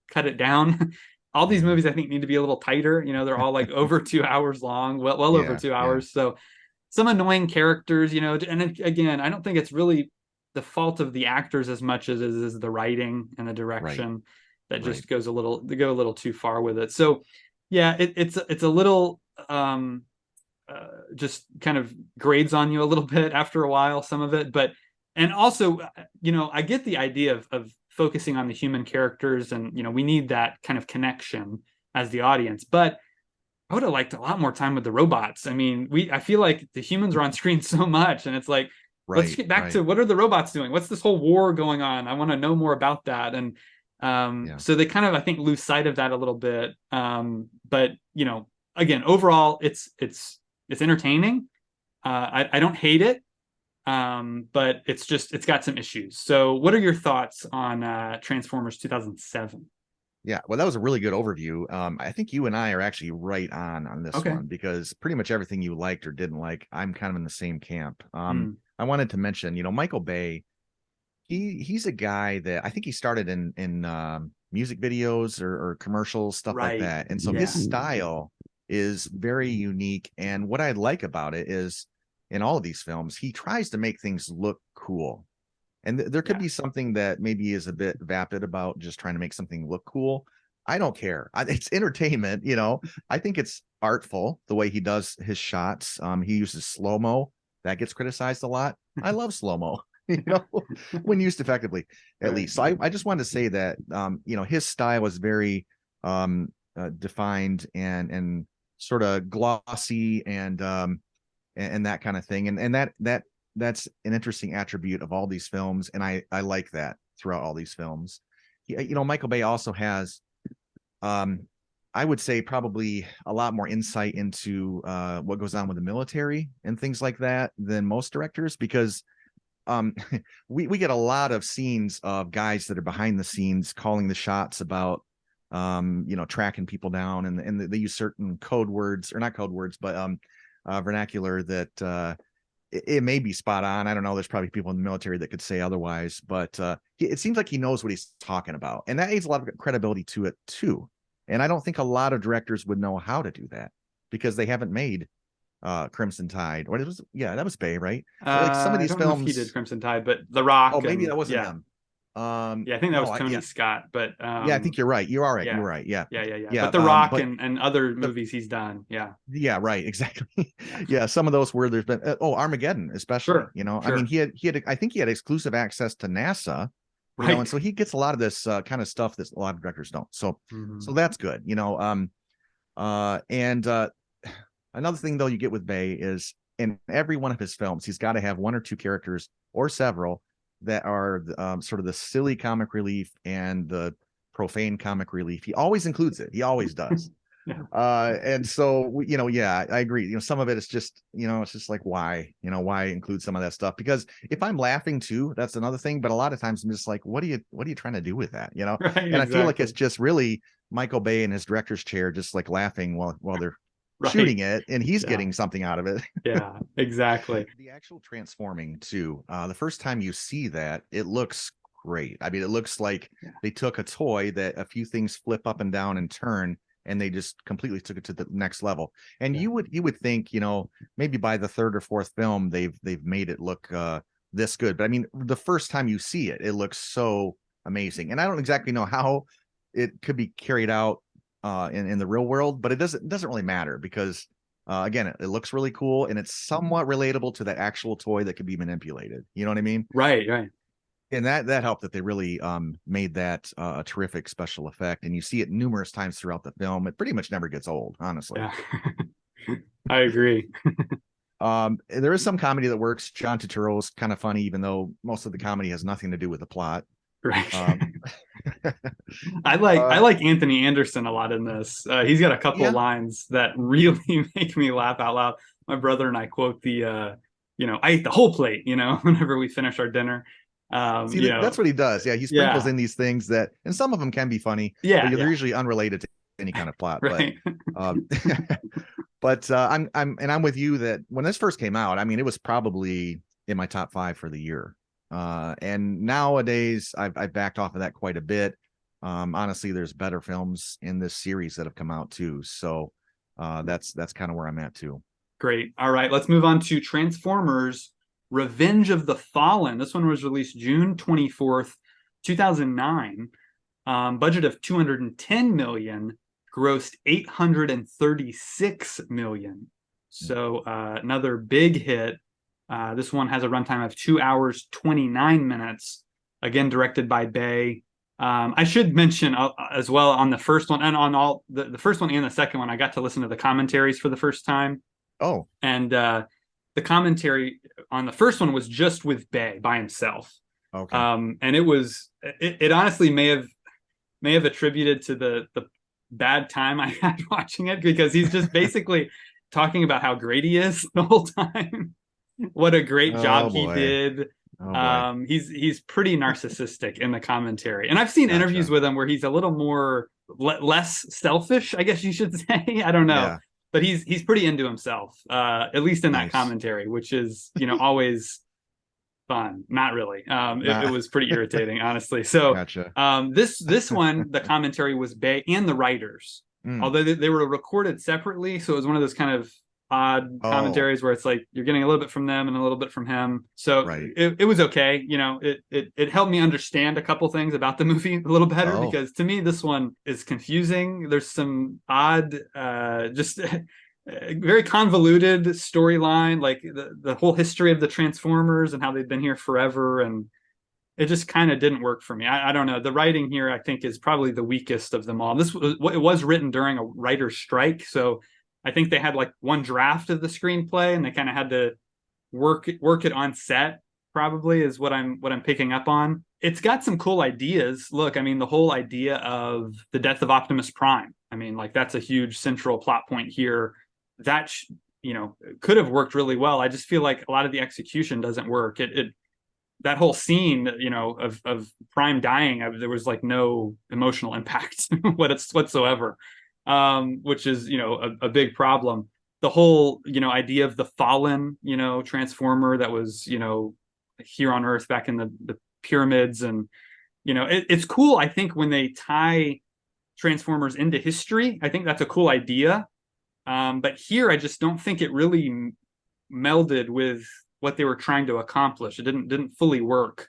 cut it down. All these Yeah. movies I think need to be a little tighter. They're all like over 2 hours long, well over Yeah. two Yeah. hours. So some annoying characters, and again, I don't think it's really the fault of the actors as much as it is the writing and the Right. direction that Right. just they go a little too far with it. So yeah, it's a little just kind of grades on you a little bit after a while, some of it. But and also, I get the idea of focusing on the human characters, and we need that kind of connection as the audience. But I would have liked a lot more time with the robots. I feel like the humans are on screen so much, and it's like, let's Right. get back Right. to what are the robots doing? What's this whole war going on? I want to know more about that. And Yeah. so they kind of, I think, lose sight of that a little bit. But again, overall, it's entertaining. I don't hate it, but it's got some issues. So, what are your thoughts on Transformers 2007? Yeah, well, that was a really good overview. I think you and I are actually right on this Okay. one because pretty much everything you liked or didn't like, I'm kind of in the same camp. Mm, I wanted to mention, Michael Bay. He's a guy that I think he started in music videos or commercials, stuff like right. that, and so his Yeah. style is very unique. And what I like about it is, in all of these films, he tries to make things look cool. And there could Yeah. be something that maybe is a bit vapid about just trying to make something look cool. I don't care. It's entertainment. I think it's artful the way he does his shots. He uses slow-mo. That gets criticized a lot. I love slow-mo, you know, when used effectively, at Right. least. So I just wanted to say that his style is very defined and sort of glossy and that kind of thing. And that's an interesting attribute of all these films, and I like that throughout all these films. Michael Bay also has, I would say, probably a lot more insight into what goes on with the military and things like that than most directors, because um we get a lot of scenes of guys that are behind the scenes calling the shots about tracking people down, and they use certain code words, or not code words, but vernacular that it may be spot on. I don't know. There's probably people in the military that could say otherwise, but it seems like he knows what he's talking about, and that adds a lot of credibility to it too. And I don't think a lot of directors would know how to do that because they haven't made Crimson Tide, or it was, yeah, that was Bay, right? Like some of I these don't know if he did films. Crimson Tide, but The Oh, Rock, maybe and that wasn't yeah, them. yeah, I think that was No, Tony yeah, Scott. But yeah, I think you're right. You're all right. You're yeah, right. Yeah, yeah. yeah. But The Rock But and other the movies he's done, yeah, Yeah, right, exactly. yeah, Yeah, some of those where there's been Armageddon, especially. sure, I mean, sure, he had I think he had exclusive access to NASA, and right. so he gets a lot of this kind of stuff that a lot of directors don't. So Mhm. that's good. And another thing though you get with Bay is, in every one of his films, he's got to have one or two characters or several that are sort of the silly comic relief and the profane comic relief. He always includes it. He always does. Yeah, And so yeah, I agree. Some of it is just, it's just like, why include some of that stuff? Because if I'm laughing too, that's another thing. But a lot of times I'm just like, what are you trying to do with that? right, And I feel like it's exactly. just really Michael Bay in his director's chair, just like laughing while they're shooting it, and he's Yeah. getting something out of it. Yeah, exactly. The actual transforming too. The first time you see that, it looks great. I mean, it looks like Yeah. they took a toy that a few things flip up and down and turn, and they just completely took it to the next level. And Yeah. you would think, maybe by the third or fourth film they've made it look this good. But I mean, the first time you see it, it looks so amazing. And I don't exactly know how it could be carried out in the real world, but it doesn't really matter because again, it looks really cool and it's somewhat relatable to the actual toy that could be manipulated. You know what I mean? Right, right. And that helped that they really made that a terrific special effect, and you see it numerous times throughout the film. It pretty much never gets old, honestly. Yeah. I agree. There is some comedy that works. John Turturro is kind of funny, even though most of the comedy has nothing to do with the plot. Right. Um, I like Anthony Anderson a lot in this. He's got a couple yeah, lines that really make me laugh out loud. My brother and I quote I ate the whole plate, whenever we finish our dinner. see, that's what he does. Yeah, he sprinkles Yeah, in these things that, and some of them can be funny, yeah, but they're yeah, usually unrelated to any kind of plot. right. Um, but I'm with you that when this first came out, I mean, it was probably in my top 5 for the year. And nowadays I've backed off of that quite a bit. Honestly, there's better films in this series that have come out too. So that's kind of where I'm at too. Great. All right, let's move on to Transformers Revenge of the Fallen. This one was released June 24th, 2009. Budget of 210 million, grossed 836 million. So another big hit. This one has a runtime of 2 hours, 29 minutes. Again, directed by Bay. I should mention as well on the first one and on all the first one and the second one, I got to listen to the commentaries for the first time. Oh, And the commentary on the first one was just with Bay by himself. okay. And it honestly may have attributed to the bad time I had watching it, because he's just basically talking about how great he is the whole time. What a great job he did. Oh boy. He's pretty narcissistic in the commentary, and I've seen interviews Gotcha. with him where he's a little more less selfish, I guess you should say. I don't know, Yeah. but he's pretty into himself, at least in that Nice. commentary, which is always fun. Not really. It was pretty irritating, honestly. So Gotcha. this one, the commentary was Bay and the writers, Mm. although they were recorded separately. So it was one of those kind of odd Oh, commentaries where it's like you're getting a little bit from them and a little bit from him. So right. it was okay. It helped me understand a couple things about the movie a little better, Oh. because to me this one is confusing. There's some odd, just very convoluted storyline, like the whole history of the Transformers and how they've been here forever, and it just kind of didn't work for me. I don't know. The writing here, I think, is probably the weakest of them all. It was written during a writer's strike, so I think they had like one draft of the screenplay, and they kind of had to work it on set. Probably is what I'm picking up on. It's got some cool ideas. Look, I mean, the whole idea of the death of Optimus Prime. I mean, like that's a huge central plot point here. That could have worked really well. I just feel like a lot of the execution doesn't work. That whole scene, of Prime dying, there was like no emotional impact whatsoever, which is a big problem. The whole idea of the fallen transformer that was here on Earth back in the pyramids, and it's cool. I think when they tie Transformers into history, I think that's a cool idea. But here, I just don't think it really melded with what they were trying to accomplish. It didn't fully work.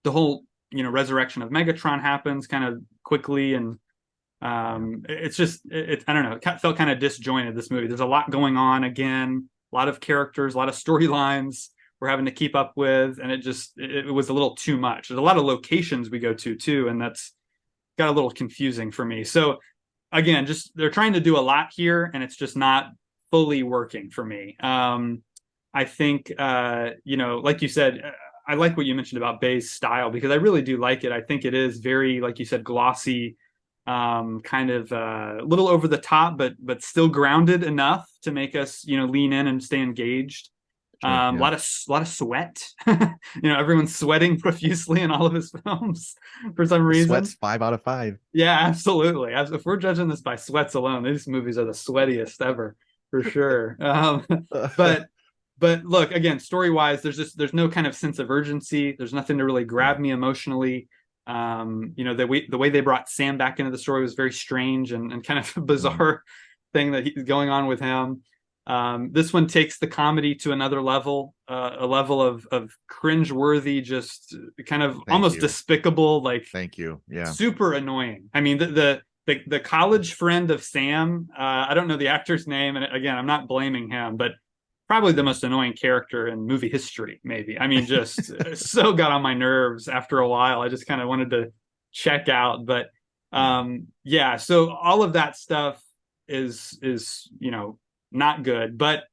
The whole resurrection of Megatron happens kind of quickly, and it's just I don't know. It felt kind of disjointed, this movie. There's a lot going on, again, a lot of characters, a lot of storylines we're having to keep up with, and it was a little too much. There's a lot of locations we go to too, and that's got a little confusing for me. So again, just they're trying to do a lot here, and it's just not fully working for me. I think like you said, I like what you mentioned about Bay's style, because I really do like it. I think it is very, like you said, glossy, kind of a little over the top, but still grounded enough to make us lean in and stay engaged. Sure. A Yeah. lot of sweat. Everyone's sweating profusely in all of his films for some The reason. sweat's 5 out of 5. Yeah, absolutely. If we're judging this by sweats alone, these movies are the sweatiest ever, for sure. But but look, again, story wise, there's no kind of sense of urgency. There's nothing to really grab Yeah. me emotionally. The way they brought Sam back into the story was very strange and kind of a Mhm. bizarre thing that he's going on with him. This one takes the comedy to another level, a level of cringe-worthy, just kind of Thank almost you. despicable, like Thank you. Yeah. super annoying. I mean, the college friend of Sam, I don't know the actor's name, and again, I'm not blaming him, but probably the Yeah. most annoying character in movie history, maybe. I mean, just so got on my nerves after a while. I just kind of wanted to check out. But Yeah. yeah, so all of that stuff is not good. But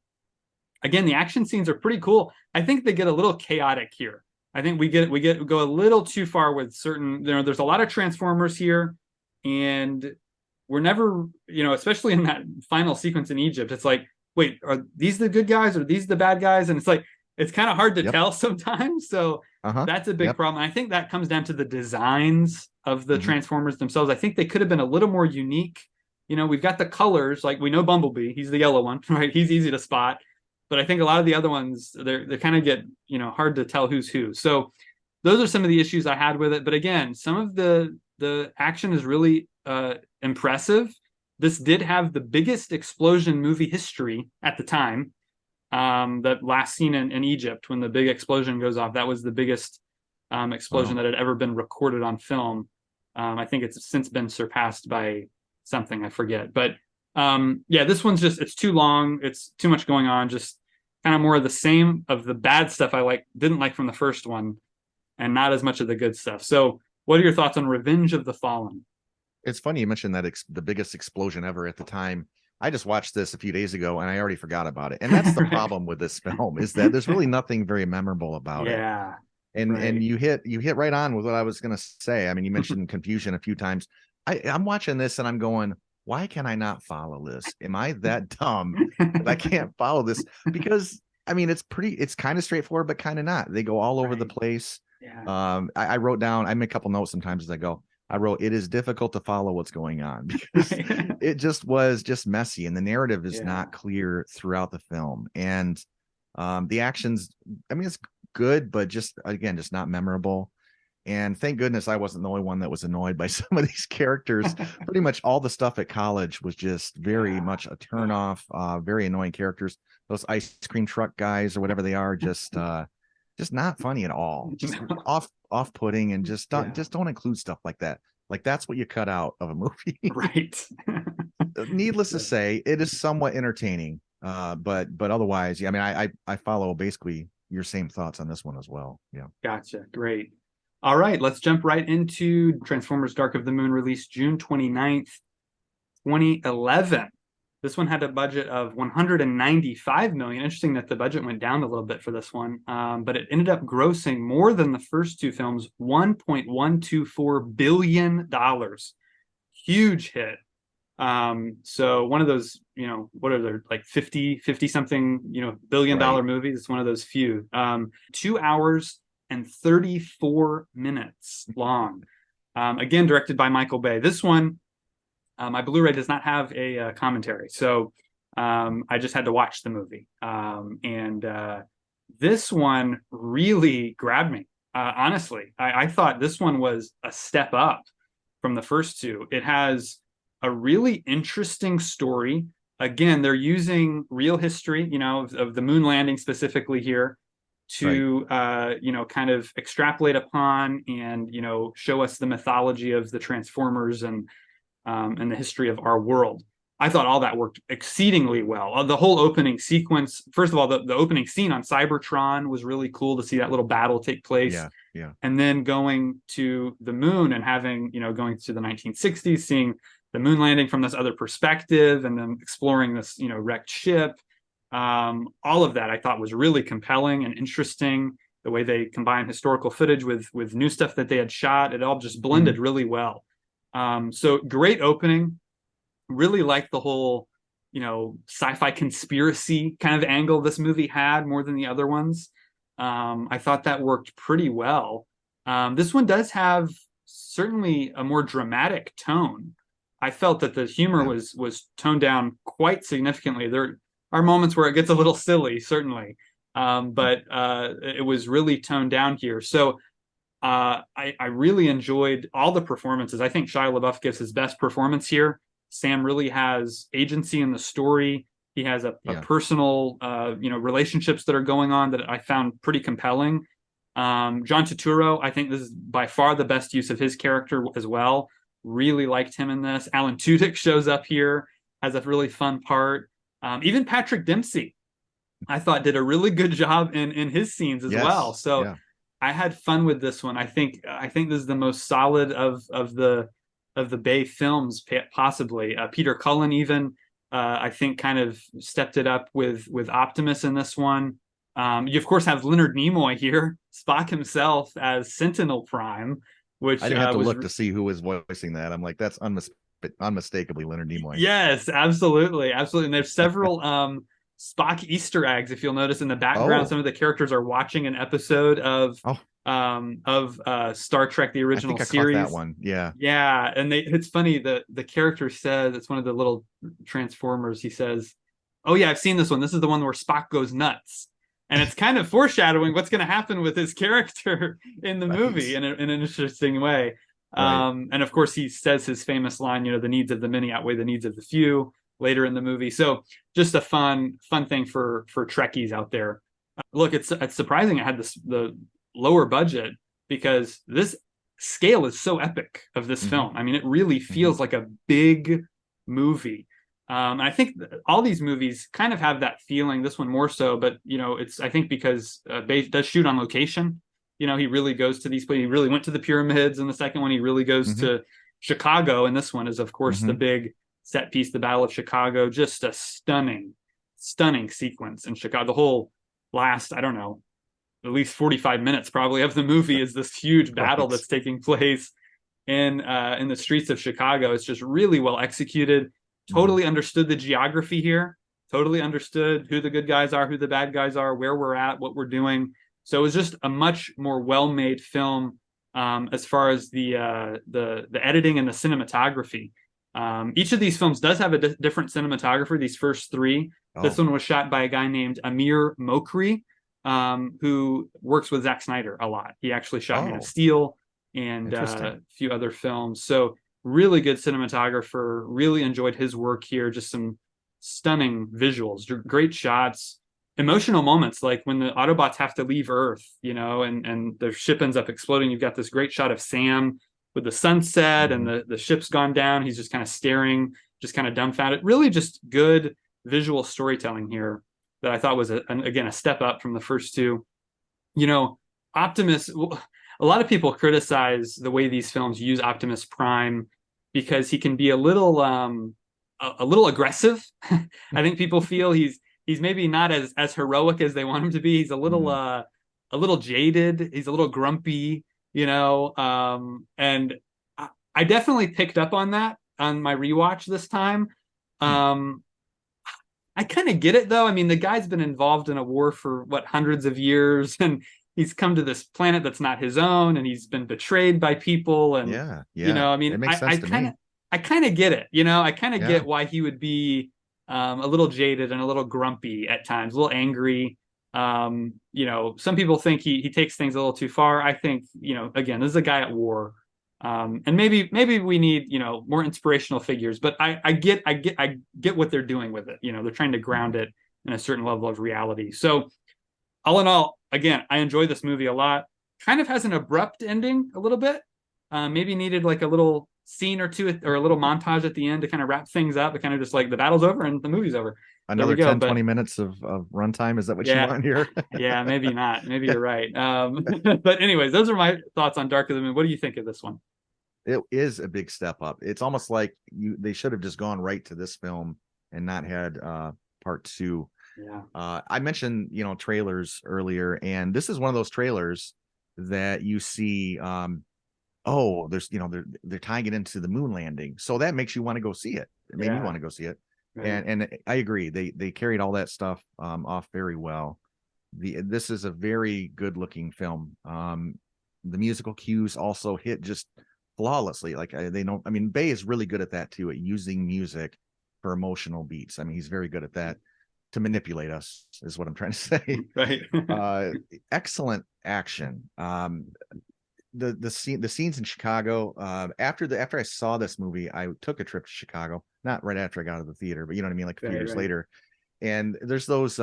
again, the action scenes are pretty cool. I think they get a little chaotic here. I think we go a little too far with certain. There's a lot of Transformers here, and we're never, especially in that final sequence in Egypt. It's like, wait, are these the good guys or are these the bad guys? And it's like it's kind of hard to Yep. tell sometimes. So Uh-huh. that's a big Yep. problem. And I think that comes down to the designs of the Hmm. Transformers themselves. I think they could have been a little more unique. We've got the colors, like we know Bumblebee, he's the yellow one, right? He's easy to spot. But I think a lot of the other ones, they kind of get, hard to tell who's who. So those are some of the issues I had with it. But again, some of the action is really impressive. This did have the biggest explosion movie history at the time. That last scene in Egypt when the big explosion goes off, that was the biggest explosion Wow. that had ever been recorded on film. I think it's since been surpassed by something I forget. But yeah, this one's it's too long. It's too much going on. Just kind of more of the same of the bad stuff I didn't like from the first one, and not as much of the good stuff. So, what are your thoughts on Revenge of the Fallen? It's funny you mentioned that the biggest explosion ever at the time. I just watched this a few days ago and I already forgot about it. And that's the Right. problem with this film is that there's really nothing very memorable about it. Yeah. And Right. you hit right on with what I was going to say. I mean, you mentioned confusion a few times. I'm watching this and I'm going, why can I not follow this? Am I that dumb that I can't follow this? Because I mean, it's kind of straightforward, but kind of not. They go all over the Right. place. Yeah. I wrote down, I make a couple notes sometimes as I go. I wrote, it is difficult to follow what's going on because Right. it just was just messy and the narrative is Yeah. not clear throughout the film. And the actions, I mean, it's good, but just again, just not memorable. And thank goodness I wasn't the only one that was annoyed by some of these characters. Pretty much all the stuff at college was just very Yeah. much a turn off, very annoying characters. Those ice cream truck guys or whatever they are, just not funny at all. Just off-putting and Yeah. just don't include stuff like that. Like that's what you cut out of a movie. Right. Needless to say, it is somewhat entertaining. But otherwise, yeah, I mean, I follow basically your same thoughts on this one as well. Yeah. Gotcha. Great. All right, let's jump right into Transformers Dark of the Moon, released June 29th, 2011. This one had a budget of 195 million. Interesting that the budget went down a little bit for this one, but it ended up grossing more than the first two films, $1.124 billion. Huge hit. So one of those, what are there, like 50 something, billion Right. dollar movies? It's one of those few. 2 hours and 34 minutes long. Again, directed by Michael Bay. This one, my Blu-ray does not have a commentary, so I just had to watch the movie. And this one really grabbed me. Honestly, I thought this one was a step up from the first two. It has a really interesting story. Again, they're using real history, of the moon landing specifically here Right. to kind of extrapolate upon and show us the mythology of the Transformers and the history of our world. I thought all that worked exceedingly well. The whole opening sequence, first of all, the opening scene on Cybertron was really cool to see that little battle take place. Yeah. Yeah. And then going to the moon and having, going to the 1960s, seeing the moon landing from this other perspective and then exploring this, wrecked ship. All of that I thought was really compelling and interesting. The way they combine historical footage with new stuff that they had shot, it all just blended really well. So great opening. Really liked the whole sci-fi conspiracy kind of angle this movie had more than the other ones. I thought that worked pretty well. This one does have certainly a more dramatic tone. I felt that the humor Yeah. was toned down quite significantly. There are moments where it gets a little silly, certainly, but it was really toned down here. So I really enjoyed all the performances. I think Shia LaBeouf gives his best performance here. Sam really has agency in the story. He has a Yeah. personal, relationships that are going on that I found pretty compelling. John Turturro, I think this is by far the best use of his character as well. Really liked him in this. Alan Tudyk shows up here, has a really fun part. Even Patrick Dempsey, I thought did a really good job in his scenes as well. Yes. So Yeah. I had fun with this one. I think this is the most solid of the Bay films, possibly. Peter Cullen even I think kind of stepped it up with Optimus in this one. You of course have Leonard Nimoy here, Spock himself as Sentinel Prime, I which didn't have to was look to see who was voicing that. I'm like, that's unmistakably Leonard Nimoy. yes, absolutely, absolutely. And there's several Spock Easter eggs. If you'll notice in the background, Oh, some of the characters are watching an episode oh, of Star Trek, the I original think I caught that series. one. Yeah. Yeah, and it's funny, the character says, it's one of the little Transformers. He says, "Oh yeah, I've seen this one. This is the one where Spock goes nuts." And it's kind of foreshadowing what's going to happen with his character in the movie Nice. in an interesting way. Right. And of course, he says his famous line, "The needs of the many outweigh the needs of the few," later in the movie. So just a fun thing for Trekkies out there. Look, it's surprising it had the lower budget because this scale is so epic of this Hmm. film. I mean, it really Hmm. feels like a big movie. And I think all these movies kind of have that feeling. This one more so, but it's I think because Bay does shoot on location. He really goes to these places. He really went to the pyramids in the second one. He really goes Hmm. to Chicago, and this one is of course the Hmm. big set piece, the Battle of Chicago. Just a stunning sequence in Chicago. The whole last, I don't know, at least 45 minutes probably of the movie is this huge battle Right. that's taking place in the streets of Chicago. It's just really well executed. Hmm. Totally understood the geography here. Totally understood who the good guys are, who the bad guys are, where we're at, what we're doing. So it was just a much more well-made film as far as the editing and the cinematography. Each of these films does have a different cinematographer. These first three. This Oh, one was shot by a guy named Amir Mokri, who works with Zack Snyder a lot. He actually shot Man of oh, Steel and interesting. a few other films. So really good cinematographer. Really enjoyed his work here. Just some stunning visuals, great shots, emotional moments like when the Autobots have to leave Earth, and the ship ends up exploding. You've got this great shot of Sam with the sunset and Hmm. the ship's gone down. He's just kind of staring, just kind of dumbfounded. Really just good visual storytelling here that I thought was again a step up from the first two. You know, Optimus. A lot of people criticize the way these films use Optimus Prime because he can be a little aggressive. I think people feel he's maybe not as heroic as they want him to be. He's Hmm. a little jaded. He's a little grumpy, and I definitely picked up on that on my rewatch this time. Hmm. Um, I kind of get it though. I mean, the guy's been involved in a war for what hundreds of years, and he's come to this planet that's not his own, and he's been betrayed by people, and Yeah. Yeah. I It mean, makes sense to me. I kind of get it. I kind of Yeah. get why he would be a little jaded and a little grumpy at times, a little angry. Some people think he takes things a little too far. I think, again, this is a guy at war. And maybe we need more inspirational figures, but I get what they're doing with it. They're trying to ground Hmm. it in a certain level of reality. So all in all, again, I enjoy this movie a lot. Kind of has an abrupt ending a little bit. Maybe needed like a little scene or two or a little montage at the end to kind of wrap things up. It kind of just like the battle's over and the movie's over. There we Another go. 10, But 20 minutes of runtime. Is that what you yeah, want here? yeah, maybe not. Maybe you're right. But anyways, those are my thoughts on Dark of the Moon. What do you think of this one? It is a big step up. It's almost like they should have just gone right to this film and not had part two. Yeah, I mentioned, trailers earlier, and this is one of those trailers that you see. Oh, there's, they're tying it into the moon landing, so that makes you want to go see it. It made me yeah, want to go see it. Right. And I agree. They carried all that stuff off very well. This is a very good looking film. The musical cues also hit just flawlessly. Like they know. I mean, Bay is really good at that too, at using music for emotional beats. I mean, he's very good at that to manipulate us. Is what I'm trying to say. Right. uh, Excellent action. The scenes in Chicago. After I saw this movie, I took a trip to Chicago. Not right after I got out of the theater, but you know what I mean, like a few Right, years right. later. And there's those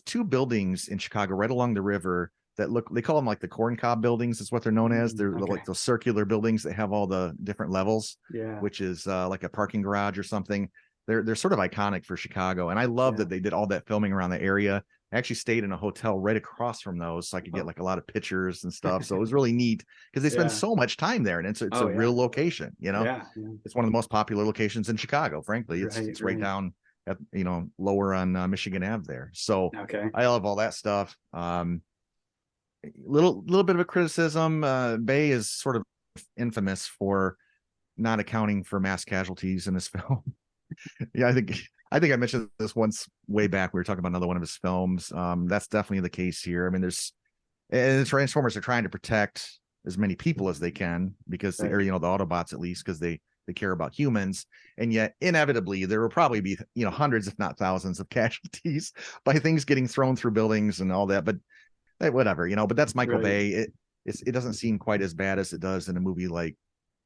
two buildings in Chicago right along the river that look, they call them like the corn cob buildings is what they're known as. They're Okay. like those circular buildings that have all the different levels, Yeah. which is like a parking garage or something. They're sort of iconic for Chicago, and I love Yeah. that they did all that filming around the area. I actually stayed in a hotel right across from those, so I could get Oh. like a lot of pictures and stuff. So it was really neat because they spend Yeah. so much time there, and it's a Oh, yeah. real location. You know, Yeah. Yeah. it's one of the most popular locations in Chicago. Frankly, Right. it's right Right. down at, you know, lower on Michigan Ave there. So Okay. I love all that stuff. Little bit of a criticism. Bay is sort of infamous for not accounting for mass casualties in this film. Yeah, I think I mentioned this once way back. We were talking about another one of his films. That's definitely the case here. I mean, and the Transformers are trying to protect as many people as they can because Right. or you know, the Autobots at least, because they care about humans, and yet inevitably there will probably be, you know, hundreds if not thousands of casualties by things getting thrown through buildings and all that. But whatever, you know. But that's Michael Right. Bay. It doesn't seem quite as bad as it does in a movie like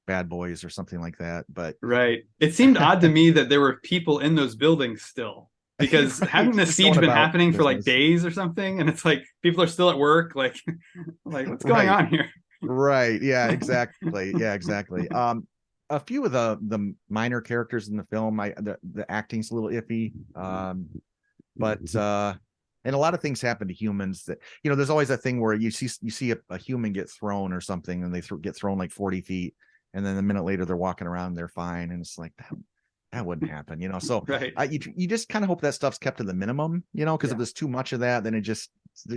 Bad Boys or something like that. But Right. It seemed odd to me that there were people in those buildings still, because hadn't right, the just going siege been about happening for like business. days or something? And it's like people are still at work. Like, like what's going Right. on here? Right. Yeah, exactly. Yeah, exactly. A few of the minor characters in the film, the acting's a little iffy. But and a lot of things happen to humans that, you know, there's always a thing where you see a human get thrown or something, and they get thrown like 40 feet, and then a minute later they're walking around, they're fine, and it's like that wouldn't happen, you know. So Right. you just kind of hope that stuff's kept to the minimum, you know, because if Yeah. there's too much of that, then there's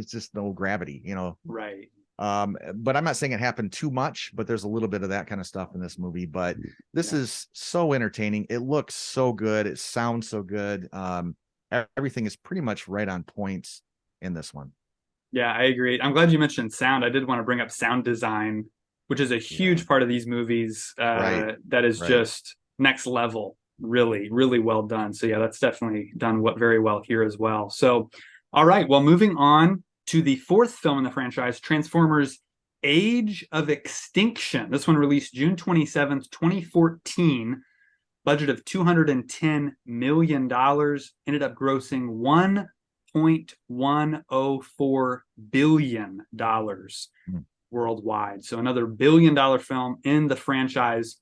just no gravity, you know. Right. But I'm not saying it happened too much, but there's a little bit of that kind of stuff in this movie. But this Yeah. is so entertaining. It looks so good. It sounds so good. Everything is pretty much right on points in this one. Yeah, I agree. I'm glad you mentioned sound. I did want to bring up sound design, which is a Yeah. huge part of these movies, Right. that is Right. just next level. Really, really well done. So yeah, that's definitely done very well here as well. So, all right. Well, moving on to the fourth film in the franchise, Transformers: Age of Extinction. This one released June 27th, 2014. Budget of $210 million, ended up grossing $1.104 billion Hmm. worldwide. So another $1 billion film in the franchise.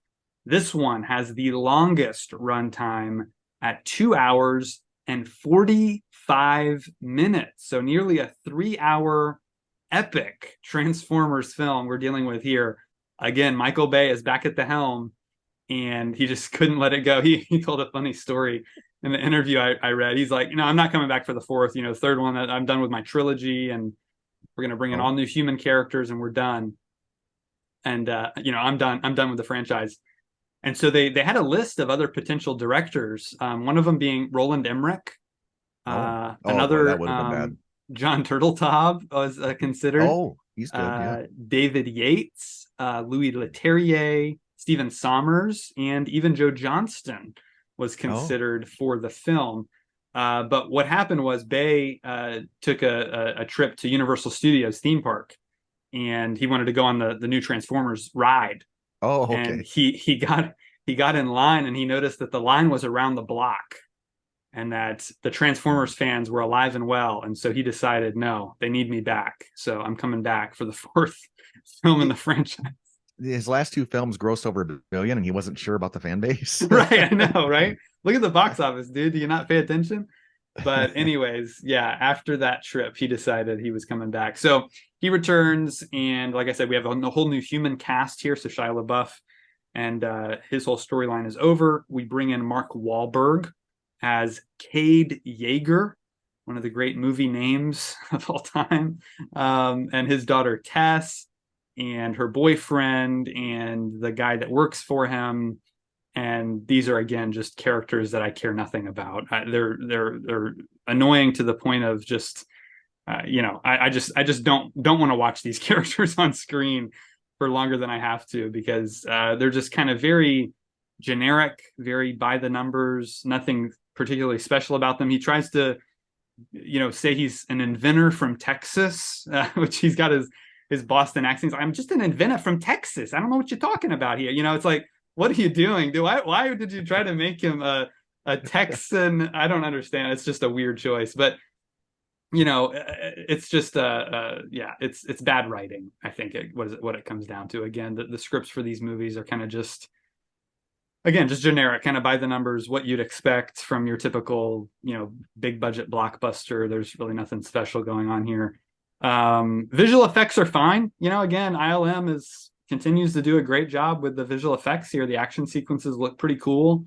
This one has the longest runtime at 2 hours and 45 minutes. So nearly a 3 hour epic Transformers film we're dealing with here. Again, Michael Bay is back at the helm, and he just couldn't let it go. He told a funny story in the interview I read. He's like, I'm not coming back for the fourth, the third one. That I'm done with my trilogy, and we're gonna bring in Oh, all new human characters, and we're done. And I'm done. I'm done with the franchise. And so they had a list of other potential directors. One of them being Roland Emmerich. oh boy, that Another, would have been bad. John Turteltaub was considered. Oh, he's good. Yeah. David Yates, Louis Leterrier, Stephen Sommers, and even Joe Johnston was Oh, considered for the film. But what happened was Bay took a trip to Universal Studios theme park, and he wanted to go on the new Transformers ride. oh, And okay. he got in line, and he noticed that the line was around the block, and that the Transformers fans were alive and well. And so he decided, no, they need me back. So I'm coming back for the fourth film in the franchise. His last two films grossed over $1 billion, and he wasn't sure about the fan base. Right, I know, right? Look at the box office, dude. Do you not pay attention? But anyways, yeah, after that trip, he decided he was coming back. So he returns, and like I said, we have a whole new human cast here. So Shia LaBeouf and his whole storyline is over. We bring in Mark Wahlberg as Cade Yeager, one of the great movie names of all time, and his daughter Tess, and her boyfriend, and the guy that works for him. and these are again just characters that I care nothing about. They're annoying to the point of just I just don't want to watch these characters on screen for longer than I have to, because they're just kind of very generic, very by the numbers, nothing particularly special about them. He tries to, say he's an inventor from Texas, which he's got his Boston accent. I'm just an inventor from Texas. I don't know what you're talking about here. It's like, what are you doing? Why did you try to make him a Texan? I don't understand. It's just a weird choice, but it's just yeah, it's bad writing. I think what it comes down to. Again, the scripts for these movies are kind of just, again, just generic, kind of by the numbers, what you'd expect from your typical, big budget blockbuster. There's really nothing special going on here. Visual effects are fine. Again, ILM continues to do a great job with the visual effects here. The action sequences look pretty cool.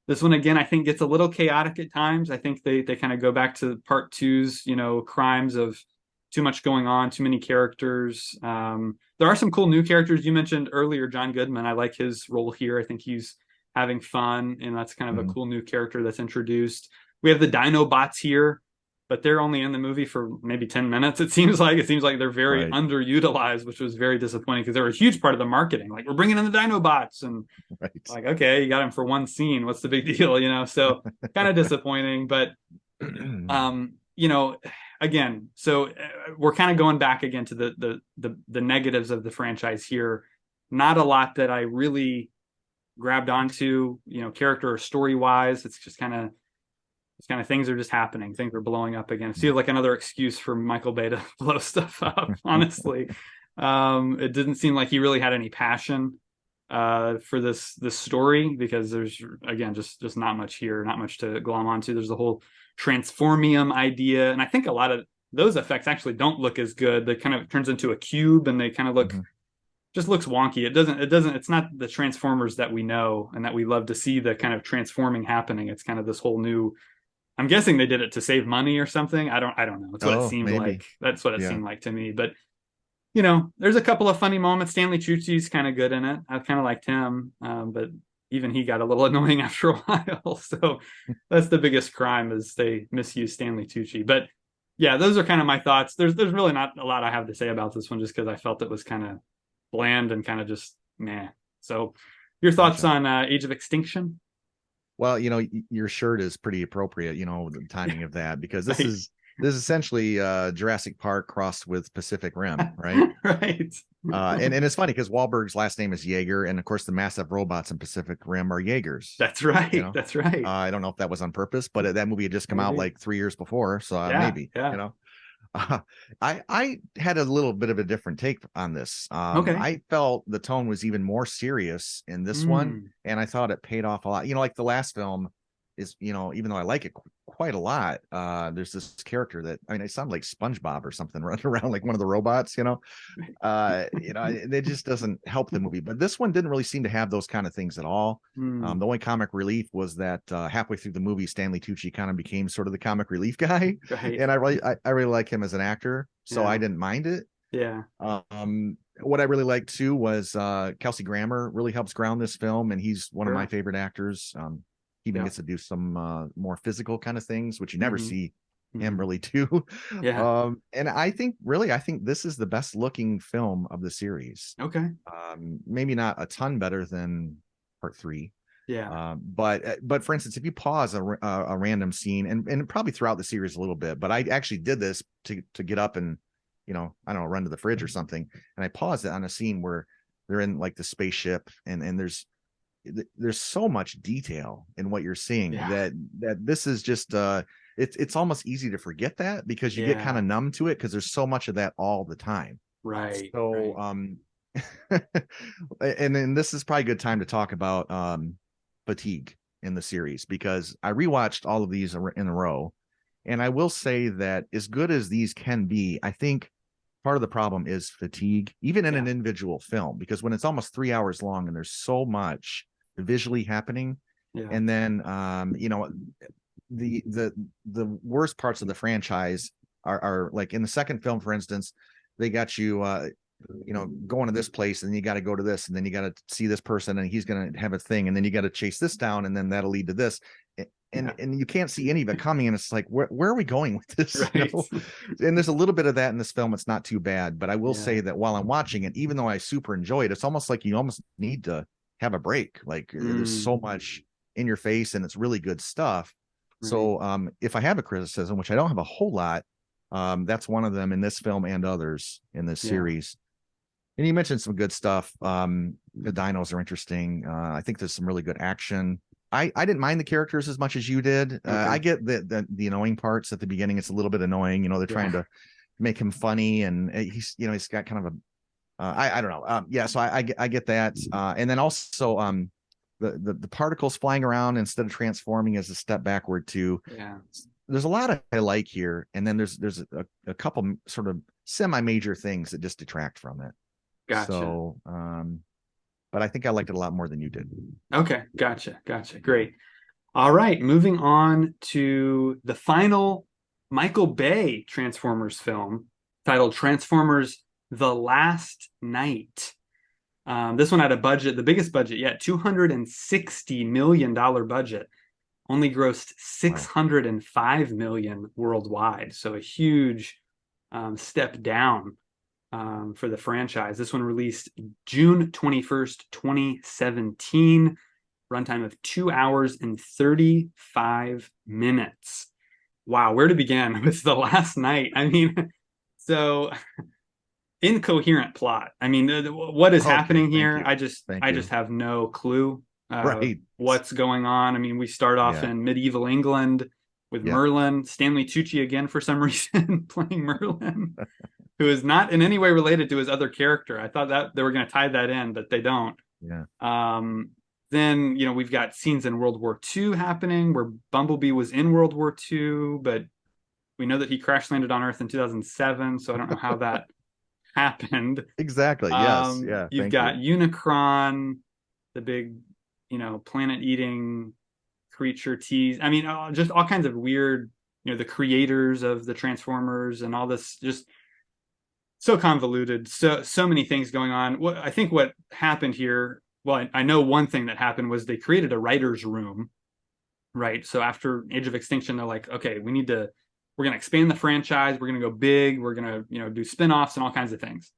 This one, again, I think gets a little chaotic at times. I think they kind of go back to part two's, crimes of too much going on, too many characters. There are some cool new characters. You mentioned earlier John Goodman. I like his role here. I think he's having fun, and that's kind of a cool new character that's introduced. We have the Dinobots here, but they're only in the movie for maybe 10 minutes. It seems like they're very underutilized, which was very disappointing, because they're a huge part of the marketing. Like, we're bringing in the Dinobots, and like, okay, you got them for one scene. What's the big deal? So kind of disappointing, but again, so we're kind of going back again to the negatives of the franchise here. Not a lot that I really grabbed onto, character or story wise. It's just kind of things are just happening. Things are blowing up again. It feels like another excuse for Michael Bay to blow stuff up, honestly. It didn't seem like he really had any passion for this story, because there's, again, just not much here, not much to glom onto. There's the whole transformium idea, and I think a lot of those effects actually don't look as good. They kind of turns into a cube, and they kind of look just looks wonky. It's not the Transformers that we know and that we love to see, the kind of transforming happening. It's kind of this whole new, I'm guessing they did it to save money or something. I don't know. That's what it seemed like. That's what it seemed like to me. But there's a couple of funny moments. Stanley Tucci's kind of good in it. I kind of liked him, but even he got a little annoying after a while. So that's the biggest crime, is they misuse Stanley Tucci. But yeah, those are kind of my thoughts. There's really not a lot I have to say about this one, just because I felt it was kind of bland and kind of just meh. So your thoughts on Age of Extinction? Well, your shirt is pretty appropriate, the timing of that, because this is essentially Jurassic Park crossed with Pacific Rim, right? Right. And it's funny because Wahlberg's last name is Jaeger, and of course the massive robots in Pacific Rim are Jaegers. That's right. That's right. I don't know if that was on purpose, but that movie had just come out like 3 years before, so maybe. I had a little bit of a different take on this. I felt the tone was even more serious in this one, and I thought it paid off a lot. Like the last film is, even though I like it quite a lot, there's this character that, I sound like SpongeBob or something running around like one of the robots, it just doesn't help the movie. But this one didn't really seem to have those kind of things at all. The only comic relief was that halfway through the movie, Stanley Tucci kind of became sort of the comic relief guy, and I really like him as an actor, so I didn't mind it. What I really liked too was Kelsey Grammer really helps ground this film, and he's one of my favorite actors. He even gets to do some more physical kind of things, which you never see him really do. And I think this is the best looking film of the series. Maybe not a ton better than part 3. But for instance, if you pause a random scene, and probably throughout the series a little bit, but I actually did this to get up and I don't know, run to the fridge or something, and I paused it on a scene where they're in like the spaceship, and there's so much detail in what you're seeing that this is just it's almost easy to forget that, because you get kind of numb to it, because there's so much of that all the time. So and then this is probably a good time to talk about fatigue in the series, because I rewatched all of these in a row, and I will say that as good as these can be, I think part of the problem is fatigue, even in an individual film, because when it's almost 3 hours long and there's so much visually happening, and then the worst parts of the franchise are like in the second film, for instance, they got you going to this place, and then you got to go to this, and then you got to see this person, and he's going to have a thing, and then you got to chase this down, and then that'll lead to this. And you can't see any of it coming, and it's like, where are we going with this? Right. And there's a little bit of that in this film. It's not too bad, but I will say that while I'm watching it, even though I super enjoy it, it's almost like you almost need to have a break. Like there's so much in your face, and it's really good stuff. Right. So if I have a criticism, which I don't have a whole lot, that's one of them in this film and others in this series. And you mentioned some good stuff. The dinos are interesting. I think there's some really good action. I didn't mind the characters as much as you did. I get the annoying parts at the beginning. It's a little bit annoying. They're trying to make him funny, and he's got kind of a I don't know. So I get that. And then also the particles flying around instead of transforming is a step backward too. Yeah. There's a lot I like here, and then there's a couple sort of semi-major things that just detract from it. Gotcha. So but I think I liked it a lot more than you did. Okay, gotcha. Great. All right, moving on to the final Michael Bay Transformers film titled Transformers: The Last Knight. This one had a budget, the biggest budget yet, $260 million budget, only grossed $605 million worldwide. So a huge step down for the franchise. This one released June 21st, 2017, runtime of 2 hours and 35 minutes. Wow, where to begin with The Last Knight? I mean, so incoherent plot. I mean, what is happening here? I just have no clue what's going on. I mean, we start off in medieval England with Merlin, Stanley Tucci again for some reason playing Merlin, who is not in any way related to his other character. I thought that they were going to tie that in, but they don't. Then, we've got scenes in World War II happening where Bumblebee was in World War II, but we know that he crash landed on Earth in 2007. So I don't know how that happened. Exactly. Yes. You've got Unicron, the big, planet-eating creature tease. I mean, just all kinds of weird, the creators of the Transformers and all this, just so convoluted. So many things going on. I think what happened here, well, I know one thing that happened was they created a writer's room, right? So after Age of Extinction, they're like, okay, we're going to expand the franchise. We're going to go big. We're going to, do spinoffs and all kinds of things.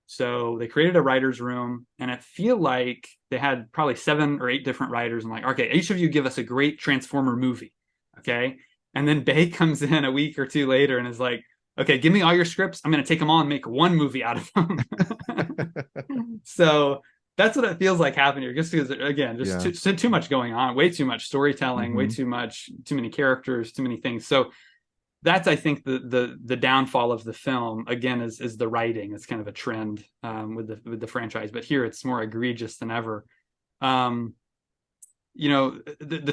So they created a writer's room, and I feel like they had probably 7 or 8 different writers. And like, okay, each of you give us a great Transformer movie. Okay. And then Bay comes in a week or 2 later and is like, okay, give me all your scripts. I'm going to take them all and make one movie out of them. So that's what it feels like happening here. Just because, again, too much going on, way too much storytelling, way too many characters, too many things. So that's, I think, the downfall of the film, again, is the writing. It's kind of a trend with the franchise, but here it's more egregious than ever. The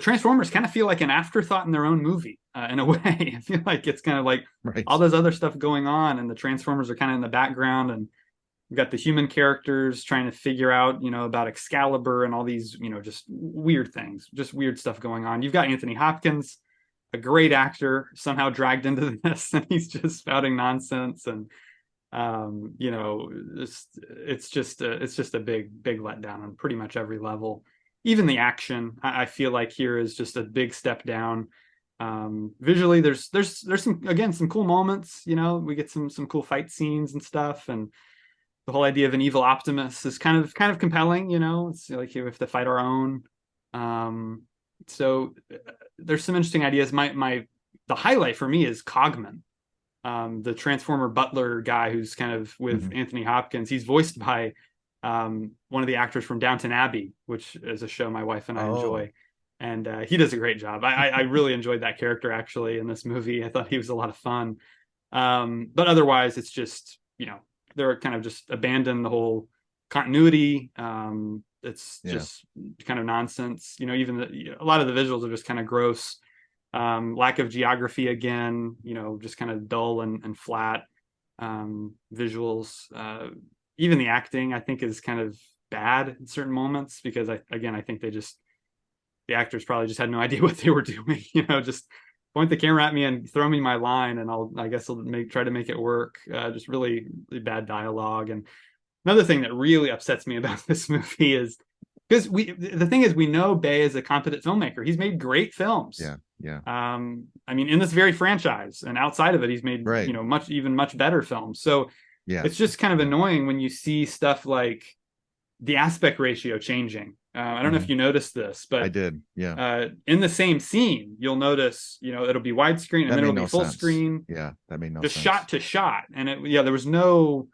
Transformers kind of feel like an afterthought in their own movie in a way. I feel like it's kind of like all this other stuff going on, and the Transformers are kind of in the background, and we've got the human characters trying to figure out, about Excalibur and all these, just weird things, just weird stuff going on. You've got Anthony Hopkins, a great actor, somehow dragged into this, and he's just spouting nonsense, and it's just a big letdown on pretty much every level. Even the action, I feel like here is just a big step down. Visually, there's some cool moments. We get some cool fight scenes and stuff, and the whole idea of an evil Optimus is kind of compelling. It's like we have to fight our own. So there's some interesting ideas. The highlight for me is Cogman, the Transformer butler guy who's kind of with Anthony Hopkins. He's voiced by one of the actors from Downton Abbey, which is a show my wife and I enjoy. And he does a great job. I really enjoyed that character actually in this movie. I thought he was a lot of fun. But otherwise, it's just, they're kind of just abandoned the whole continuity. It's just kind of nonsense. Even a lot of the visuals are just kind of gross. Lack of geography again, just kind of dull and flat visuals. Even the acting, I think, is kind of bad in certain moments because I think the actors probably just had no idea what they were doing. Just point the camera at me and throw me my line, and I guess I'll try to make it work. Just really, really bad dialogue. And another thing that really upsets me about this movie is because the thing is, we know Bay is a competent filmmaker. He's made great films. Yeah, yeah. I mean, in this very franchise and outside of it, he's made, Right. much better films. So Yeah. it's just kind of annoying when you see stuff like the aspect ratio changing. I don't know if you noticed this, I but did. Yeah. in the same scene, you'll notice, it'll be widescreen and That then made it'll be no full sense. screen, Yeah, that made no just sense. shot to shot. And there was no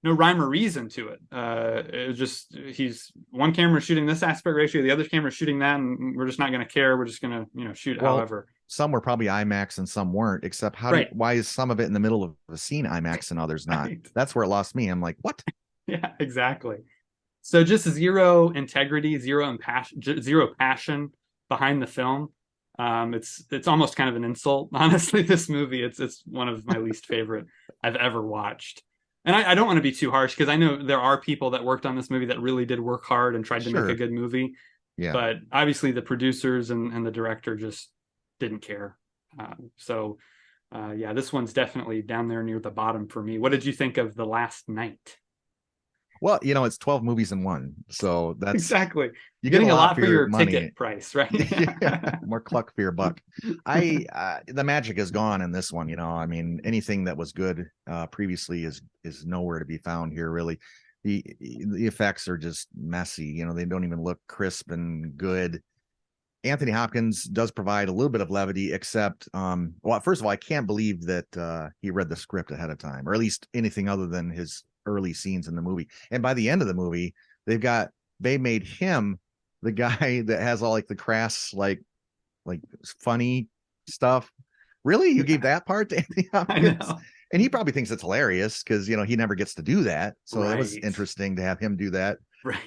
rhyme or reason to it. It was just, he's one camera shooting this aspect ratio, the other camera shooting that, and we're just not going to care. We're just going to, shoot Well, however. some were probably IMAX and some weren't, except Right. why is some of it in the middle of the scene IMAX and others not? Right. That's where it lost me. I'm like, what? Yeah, exactly. So just zero integrity, zero passion behind the film. It's almost kind of an insult, honestly. This movie, it's one of my least favorite I've ever watched. And I don't want to be too harsh, because I know there are people that worked on this movie that really did work hard and tried to make a good movie. Yeah. But obviously the producers and the director just didn't care. Yeah, this one's definitely down there near the bottom for me. What did you think of The Last Night? Well, it's 12 movies in one. So that's exactly. You're getting a lot for your money. Ticket price, right? Yeah, more cluck for your buck. The magic is gone in this one. I mean, anything that was good previously is nowhere to be found here. Really, the effects are just messy. They don't even look crisp and good. Anthony Hopkins does provide a little bit of levity, except, well, first of all, I can't believe that he read the script ahead of time, or at least anything other than his early scenes in the movie. And by the end of the movie, they made him the guy that has all like the crass, like funny stuff. Really? You gave that part to Anthony Hopkins? And he probably thinks it's hilarious because, he never gets to do that. So it was interesting to have him do that. Right.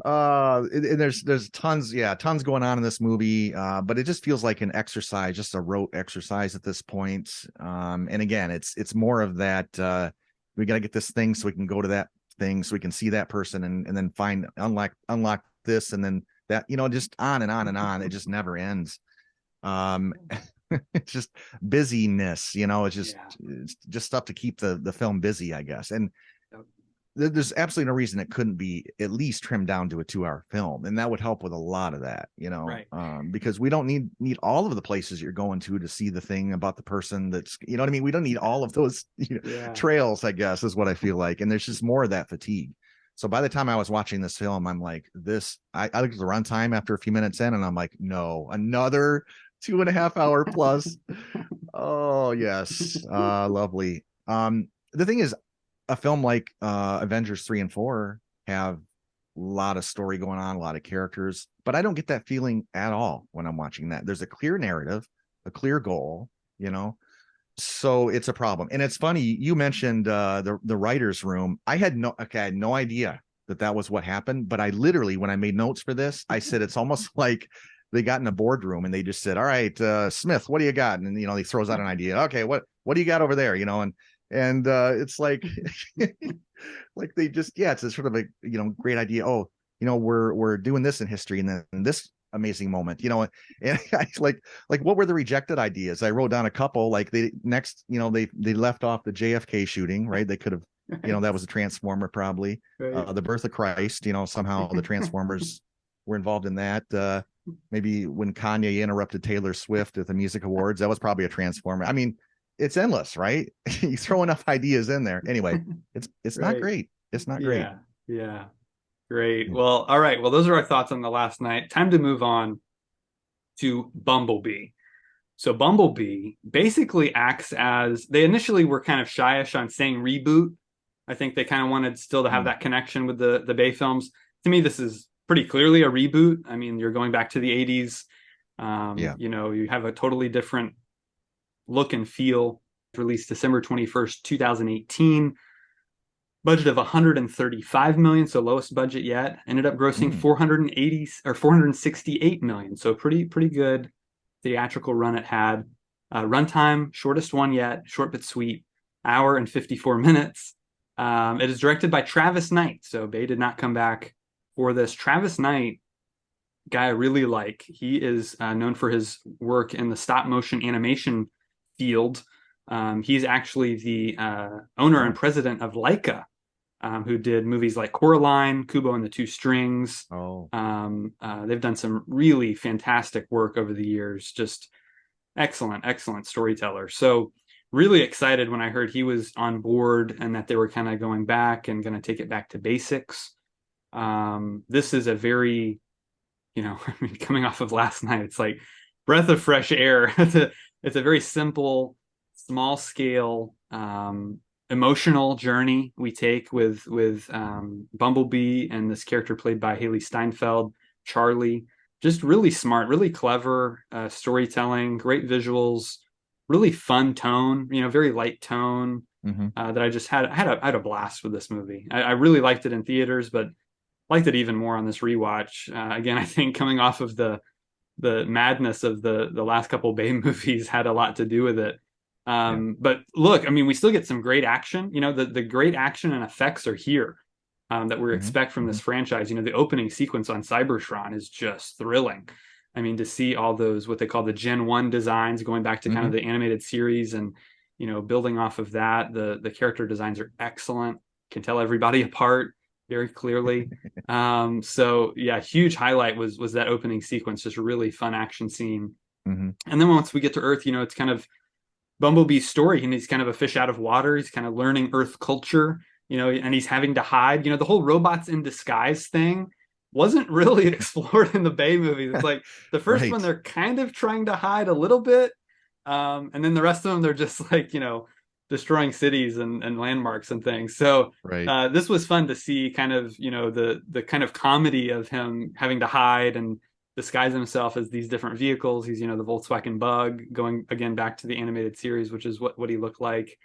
And there's tons going on in this movie, but it just feels like an exercise, just a rote exercise at this point. And again, it's more of that, we got to get this thing so we can go to that thing so we can see that person and then unlock this and then that, just on and on and on. It just never ends. It's just busyness, it's just stuff to keep the film busy, I guess. And there's absolutely no reason it couldn't be at least trimmed down to a 2-hour film, and that would help with a lot of that, right. Because we don't need all of the places you're going to see the thing about the person that's, what I mean? We don't need all of those trails, I guess, is what I feel like. And there's just more of that fatigue. So by the time I was watching this film, I'm like, I looked at the runtime after a few minutes in, and I'm like, no, another 2.5 hour plus. Oh yes. Lovely. The thing is, a film like Avengers 3 and 4 have a lot of story going on, a lot of characters, but I don't get that feeling at all when I'm watching that. There's a clear narrative, a clear goal, so it's a problem. And it's funny, you mentioned the writer's room. I had no idea that was what happened, but I literally, when I made notes for this, I said it's almost like they got in a boardroom and they just said, all right, Smith, what do you got? And he throws out an idea. Okay, what do you got over there? And it's like like they just, it's a sort of a great idea. Oh, we're doing this in history, and then this amazing moment, and I like what were the rejected ideas? I wrote down a couple. Like they left off the JFK shooting, right? They could have, that was a Transformer, probably. Right. The birth of Christ, somehow the Transformers were involved in that. Maybe when Kanye interrupted Taylor Swift at the music awards, that was probably a Transformer. I mean, it's endless, right? You throw enough ideas in there. Anyway, it's not great. It's not great. Yeah. Great. Well, all right. Well, those are our thoughts on The Last Night. Time to move on to Bumblebee. So Bumblebee basically acts as, they initially were kind of shyish on saying reboot. I think they kind of wanted still to have that connection with the Bay films. To me, this is pretty clearly a reboot. I mean, you're going back to the 80s. You have a totally different look and feel. Released December 21st, 2018. Budget of 135 million, so lowest budget yet. Ended up grossing 468 million, so pretty good theatrical run it had. Runtime, shortest one yet, short but sweet, hour and 54 minutes. It is directed by Travis Knight, so Bay did not come back for this. Travis Knight guy I really like. He is known for his work in the stop motion animation field. He's actually the owner and Oh, president of Leica, who did movies like Coraline, Kubo and the Two Strings. oh, They've done some really fantastic work over the years. Just excellent, excellent storyteller. So really excited when I heard he was on board and that they were kind of going back and going to take it back to basics. This is a very, I mean, coming off of last night, it's like breath of fresh air. It's a very simple, small scale, emotional journey we take with Bumblebee and this character played by Haley Steinfeld, Charlie. Just really smart, really clever storytelling, great visuals, really fun tone. Very light tone. hmm. That I just had a blast with this movie. I really liked it in theaters, but liked it even more on this rewatch. Again, I think coming off of the madness of the last couple Bay movies had a lot to do with it. Yeah. But look, I mean, we still get some great action. The great action and effects are here that we Hmm. expect from Hmm. this franchise. The opening sequence on Cybertron is just thrilling. I mean, to see all those what they call the Gen 1 designs going back to kind of Hmm. the animated series and building off of that, the character designs are excellent. Can tell everybody apart very clearly. So yeah, huge highlight was that opening sequence, just a really fun action scene. Hmm. And then once we get to Earth, it's kind of Bumblebee's story, and he's kind of a fish out of water. He's kind of learning Earth culture, and he's having to hide. The whole robots in disguise thing wasn't really explored in the Bay movies. It's like the first one, Right. they're kind of trying to hide a little bit. And then the rest of them, they're just like, destroying cities and landmarks and things. So Right. this was fun to see kind of, the kind of comedy of him having to hide and disguise himself as these different vehicles. He's, the Volkswagen Bug, going again back to the animated series, which is what he looked like.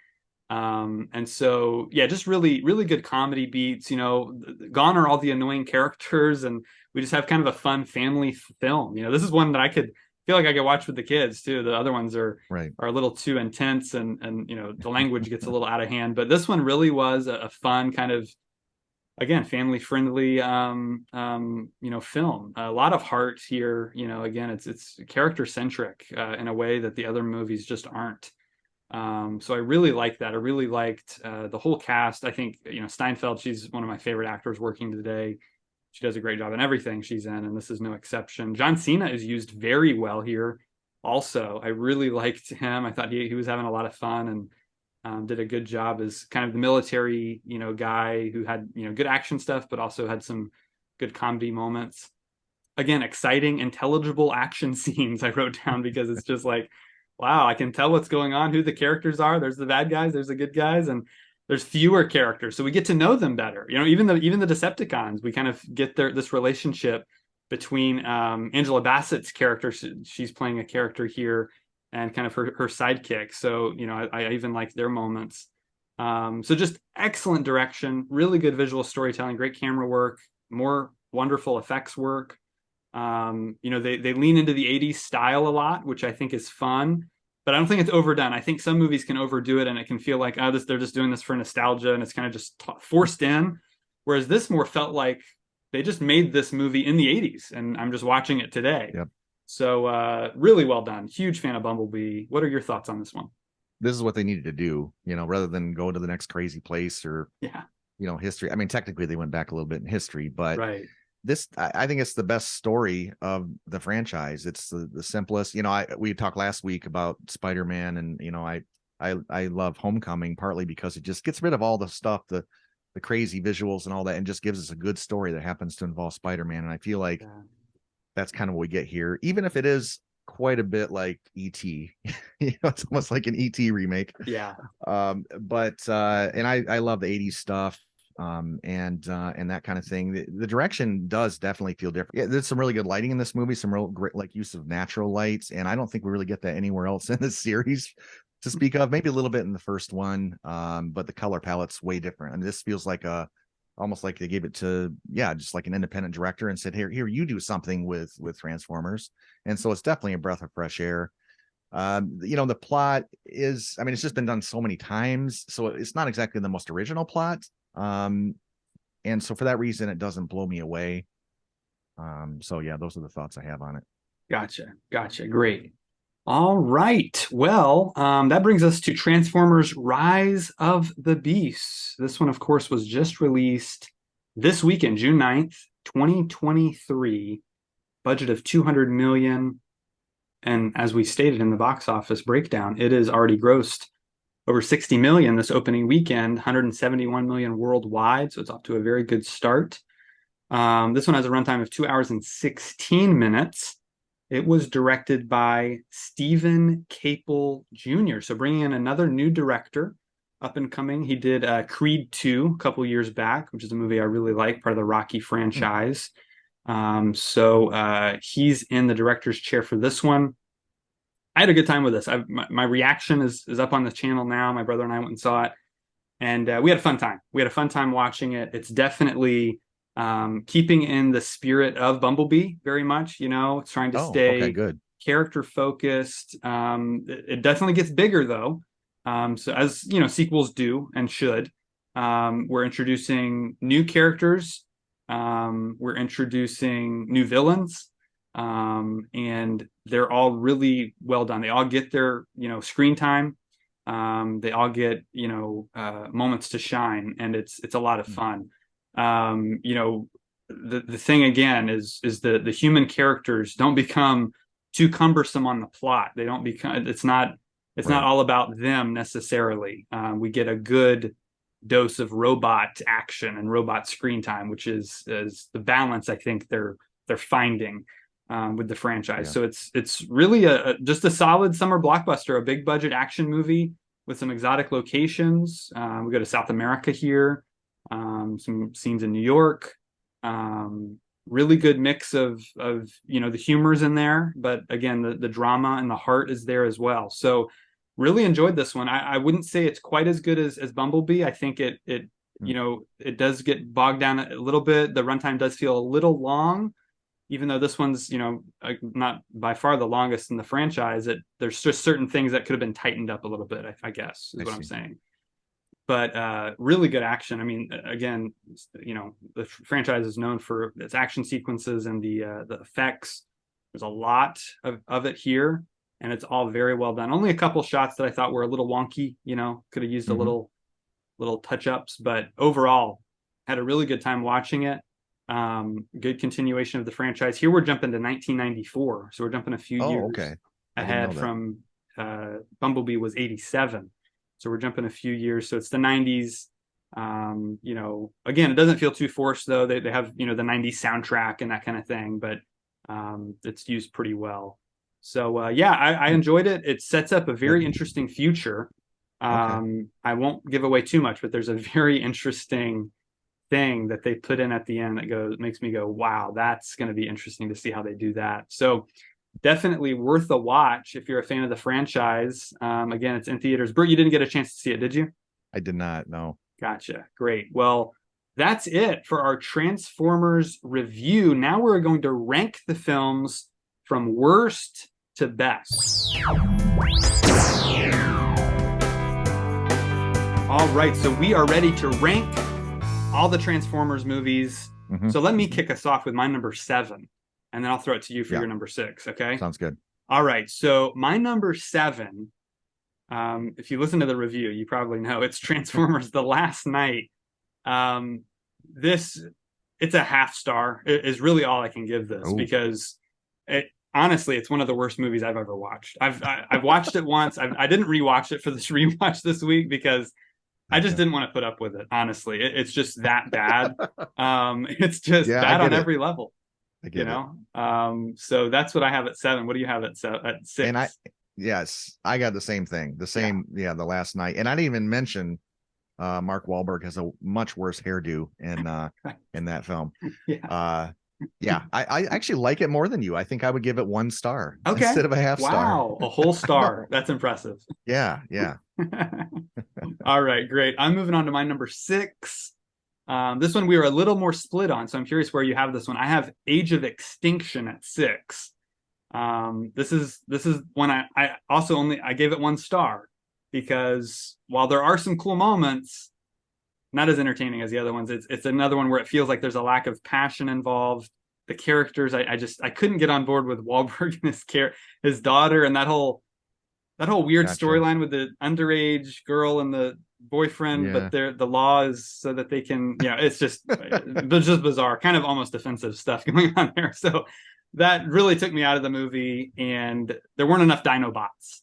And so yeah, just really, really good comedy beats. Gone are all the annoying characters, and we just have kind of a fun family film. This is one that I could feel like I could watch with the kids too. The other ones Right. are a little too intense, and the language gets a little out of hand. But this one really was a fun kind of, again, family friendly film. A lot of heart here. Again, it's character centric in a way that the other movies just aren't. So I really liked that. I really liked the whole cast. I think Steinfeld, she's one of my favorite actors working today. She does a great job in everything she's in, and this is no exception. John Cena is used very well here. Also, I really liked him. I thought he was having a lot of fun, and did a good job as kind of the military, guy who had, good action stuff, but also had some good comedy moments. Again, exciting, intelligible action scenes I wrote down because it's just like, wow, I can tell what's going on, who the characters are. There's the bad guys, there's the good guys, and there's fewer characters, so we get to know them better. Even the Decepticons, we kind of get this relationship between Angela Bassett's character. She's playing a character here, and kind of her sidekick. So I even like their moments. So just excellent direction, really good visual storytelling, great camera work, more wonderful effects work. They lean into the 80s style a lot, which I think is fun, but I don't think it's overdone. I think some movies can overdo it and it can feel like, oh, they're just doing this for nostalgia and it's kind of just forced in. Whereas this more felt like they just made this movie in the 80s and I'm just watching it today. Yep. So really well done. Huge fan of Bumblebee. What are your thoughts on this one? This is what they needed to do, rather than go to the next crazy place or, Yeah, history. I mean, technically they went back a little bit in history, but right. this, I think it's the best story of the franchise. It's the simplest, we talked last week about Spider-Man and, I love Homecoming partly because it just gets rid of all the stuff, the crazy visuals and all that, and just gives us a good story that happens to involve Spider-Man. And I feel like Yeah. that's kind of what we get here, even if it is quite a bit like E.T. It's almost like an E.T. remake. Yeah. But and I love the 80s stuff, and that kind of thing. The direction does definitely feel different. Yeah, there's some really good lighting in this movie, some real great like use of natural lights, and I don't think we really get that anywhere else in the series to speak of. Maybe a little bit in the first one, but the color palette's way different. I mean, this feels like almost like they gave it to, just like an independent director and said, here, you do something with Transformers. And so it's definitely a breath of fresh air. The plot is, I mean, it's just been done so many times, so it's not exactly the most original plot. And so for that reason, it doesn't blow me away. So yeah, those are the thoughts I have on it. Gotcha. Great. All right. Well, that brings us to Transformers Rise of the Beasts. This one, of course, was just released this weekend, June 9th, 2023. Budget of 200 million. And as we stated in the box office breakdown, it has already grossed over 60 million this opening weekend, 171 million worldwide. So it's off to a very good start. This one has a runtime of 2 hours and 16 minutes. It was directed by Stephen Caple Jr. So bringing in another new director, up and coming. He did Creed 2 a couple years back, which is a movie I really like, part of the Rocky franchise. So he's in the director's chair for this one. I had a good time with this. My reaction is up on the channel now. My brother and I went and saw it, and we had a fun time. We had a fun time watching it. It's definitely keeping in the spirit of Bumblebee very much. You know, it's trying to stay good. character focused. It definitely gets bigger though. So as you know, sequels do and should. We're introducing new characters. We're introducing new villains. And they're all really well done. They all get their, screen time. They all get, moments to shine, and it's a lot of fun. The thing again is the human characters don't become too cumbersome on the plot. They don't become, it's not all about them necessarily. We get a good dose of robot action and robot screen time, which is the balance I think they're finding with the franchise. Yeah. So it's really just a solid summer blockbuster, a big budget action movie with some exotic locations. We go to South America here, some scenes in New York. Really good mix of the humor's in there, but again the drama and the heart is there as well. So really enjoyed this one. I wouldn't say it's quite as good as Bumblebee. I think it does get bogged down a little bit. The runtime does feel a little long, even though this one's, not by far the longest in the franchise. There's just certain things that could have been tightened up a little bit, I guess, is what I'm saying. But really good action. I mean, again, the franchise is known for its action sequences and the effects. There's a lot of it here, and it's all very well done. Only a couple shots that I thought were a little wonky, could have used a little touch-ups, but overall, had a really good time watching it. Good continuation of the franchise. Here we're jumping to 1994, so we're jumping a few years ahead from Bumblebee was 87, so we're jumping a few years. So it's the 90s. Again, it doesn't feel too forced though. They have the 90s soundtrack and that kind of thing, but it's used pretty well. So I enjoyed it. It sets up a very interesting future. I won't give away too much, but there's a very interesting thing that they put in at the end that makes me go, wow, that's going to be interesting to see how they do that. So definitely worth a watch if you're a fan of the franchise. Again, it's in theaters. Bert, you didn't get a chance to see it, did you? I did not, no. Gotcha. Great. Well, that's it for our Transformers review. Now we're going to rank the films from worst to best. All right, so we are ready to rank all the Transformers movies. So let me kick us off with my number 7, and then I'll throw it to you for your number 6. Okay. Sounds good. All right. So my number 7, if you listen to the review, you probably know it's Transformers: The Last Knight. It's a half star. It is really all I can give this because honestly, it's one of the worst movies I've ever watched. I've watched it once. I didn't rewatch it for this rewatch this week because I just didn't want to put up with it. Honestly, it's just that bad. It's just bad on every level. I get it. So that's what I have at 7. What do you have at 6? And I got the same thing. The Last Knight. And I didn't even mention Mark Wahlberg has a much worse hairdo in that film. I actually like it more than you. I think I would give it 1 star instead of a half star. Wow, a whole star. That's impressive. Yeah. All right, great. I'm moving on to my number 6. This one we were a little more split on, so I'm curious where you have this one. I have Age of Extinction at 6. This is when I also I gave it 1 star because while there are some cool moments, not as entertaining as the other ones. It's another one where it feels like there's a lack of passion involved. the characters. I couldn't get on board with Wahlberg and his daughter, and that whole weird Gotcha. storyline with the underage girl and the boyfriend, but Yeah. the law is so that they can, it's just bizarre, kind of almost offensive stuff going on there. So that really took me out of the movie, and there weren't enough Dinobots.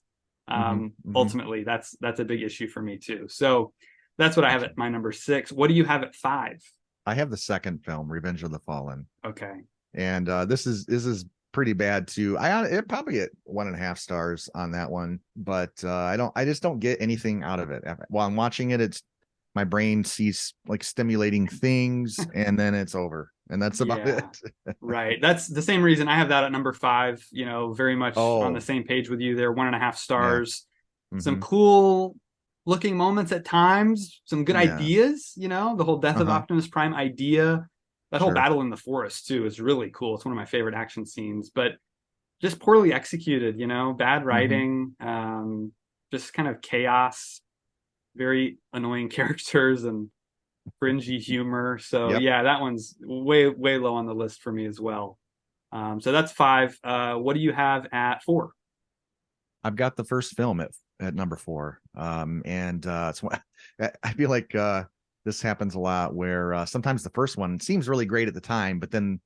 Hmm. Hmm. Ultimately, that's a big issue for me too. So that's what I have Gotcha. at my number 6. What do you have at 5? I have the second film, Revenge of the Fallen, Okay. and this is pretty bad too. It probably get 1.5 stars on that one, but I just don't get anything out of it. While I'm watching it, it's my brain sees like stimulating things, and then it's over, and that's about Yeah. it. Right. That's the same reason I have that at number 5. Very much on the Oh, same page with you there. 1.5 stars. yeah. Some Hmm. cool looking moments at times. Some good Yeah. ideas. The whole death of Uh-huh. Optimus Prime idea. That whole Sure. battle in the forest too is really cool. It's one of my favorite action scenes, but just poorly executed. Bad Hmm. writing. Just kind of chaos. Very annoying characters and cringy humor. So Yep. yeah, that one's way way low on the list for me as well. So that's 5. What do you have at 4? I've got the first film at number 4. And I feel like this happens a lot where sometimes the first one seems really great at the time, but then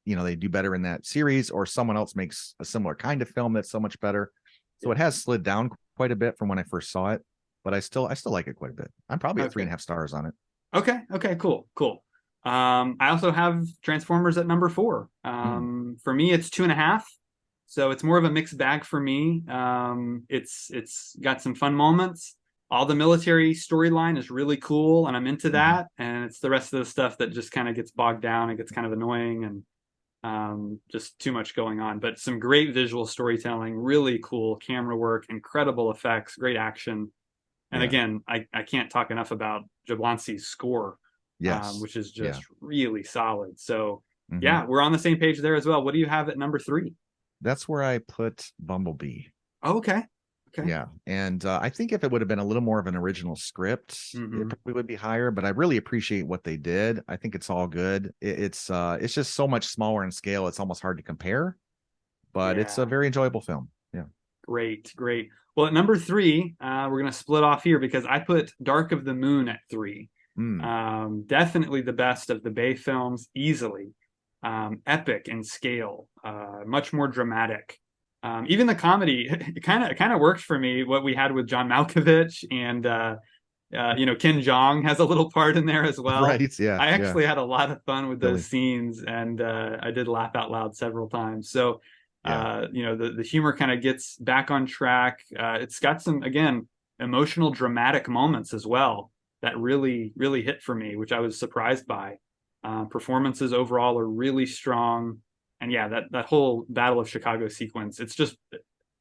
they do better in that series, or someone else makes a similar kind of film that's so much better. So Yeah. it has slid down quite a bit from when I first saw it, but I still like it quite a bit. I'm probably at three Okay. and a half stars on it. Okay. Okay. Cool. Cool. I also have Transformers at number 4. Hmm. For me, it's 2.5. So it's more of a mixed bag for me. It's got some fun moments. All the military storyline is really cool, and I'm into Hmm. that. And it's the rest of the stuff that just kind of gets bogged down and gets kind of annoying, and just too much going on. But some great visual storytelling, really cool camera work, incredible effects, great action. And Yeah. again, I can't talk enough about Jablonski's score, Yes. which is Yeah. just really solid. So Hmm. yeah, we're on the same page there as well. What do you have at number 3? That's where I put Bumblebee. Oh, okay. Okay. Yeah, and I think if it would have been a little more of an original script, it Hmm. probably would be higher. But I really appreciate what they did. I think it's all good. It's just so much smaller in scale. It's almost hard to compare, but it's a Yeah. very enjoyable film. Yeah. Great. Great. Well, at number 3, we're gonna split off here because I put Dark of the Moon at 3. Mm. Definitely the best of the Bay films, easily. Epic in scale, much more dramatic. Even the comedy, it kind of worked for me. What we had with John Malkovich and Ken Jeong has a little part in there as well. Right. Yeah. I Yeah. actually had a lot of fun with those Billy. scenes, and I did laugh out loud several times. So, Yeah. the humor kind of gets back on track. It's got some, again, emotional, dramatic moments as well that really, really hit for me, which I was surprised by. Performances overall are really strong, and yeah, that whole Battle of Chicago sequence, it's just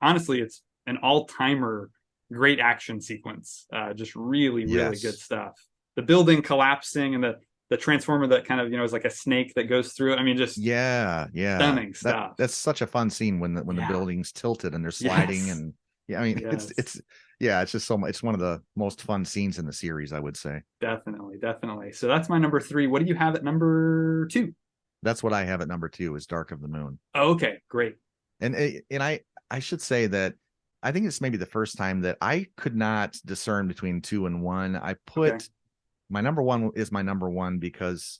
honestly, it's an all timer great action sequence. Just really, really good Yes. stuff. The building collapsing and the transformer that kind of is like a snake that goes through it. I mean, just Yeah. Yeah. stunning That stuff. that's such a fun scene when the Yeah. building's tilted and they're sliding, Yes. and yeah, I mean Yes. it's just so much. It's one of the most fun scenes in the series, I would say. Definitely. Definitely. So that's my number 3. What do you have at number 2? That's what I have at number 2 is Dark of the Moon. Oh, okay. Great. And I should say that I think it's maybe the first time that I could not discern between 2 and 1. I Okay. put my number 1 is my number 1 because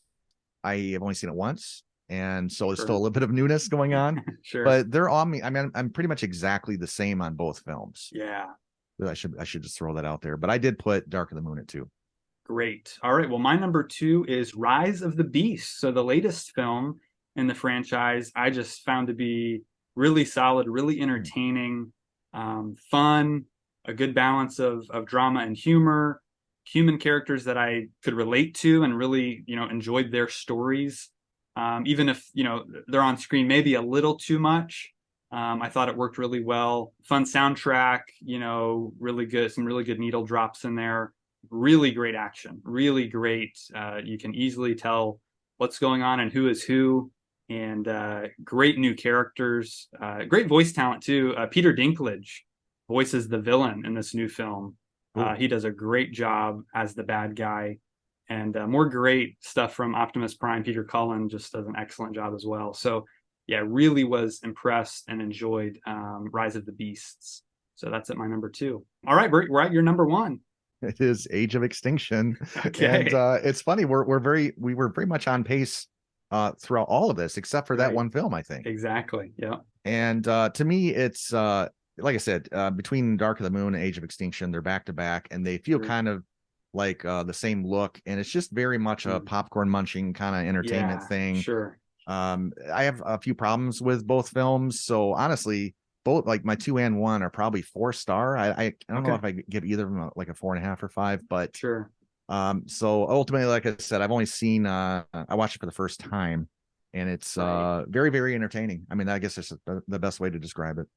I have only seen it once, and so there's still a Sure. little bit of newness going on. Sure. But they're on me. I mean, I'm pretty much exactly the same on both films. Yeah. I should just throw that out there. But I did put Dark of the Moon at 2. Great. All right. Well, my number 2 is Rise of the Beast. So the latest film in the franchise, I just found to be really solid, really Hmm. entertaining, fun, a good balance of drama and humor, human characters that I could relate to and really, enjoyed their stories. Even if, they're on screen maybe a little too much. I thought it worked really well. Fun soundtrack, really good, some really good needle drops in there. Really great action, really great. You can easily tell what's going on and who is who, and great new characters. Great voice talent too. Peter Dinklage voices the villain in this new film. Cool. He does a great job as the bad guy, and more great stuff from Optimus Prime. Peter Cullen just does an excellent job as well. So yeah, really was impressed and enjoyed Rise of the Beasts. So that's at my number 2. All right, Bert, we're at your number 1. It is Age of Extinction. Okay. And it's funny, we were very much on pace throughout all of this, except for that Right. one film, I think. Exactly. Yeah. And to me, it's like I said, between Dark of the Moon and Age of Extinction, they're back to back, and they feel Sure. kind of like the same look, and it's just very much a popcorn munching kind of entertainment thing. Sure. I have a few problems with both films, so honestly, both, like, my 2 and 1 are probably 4-star. I don't know if I give either of them like a 4.5 or 5, but sure. So ultimately, like I said, I've only seen I watched it for the first time, and it's very, very entertaining. I mean, I guess it's the best way to describe it.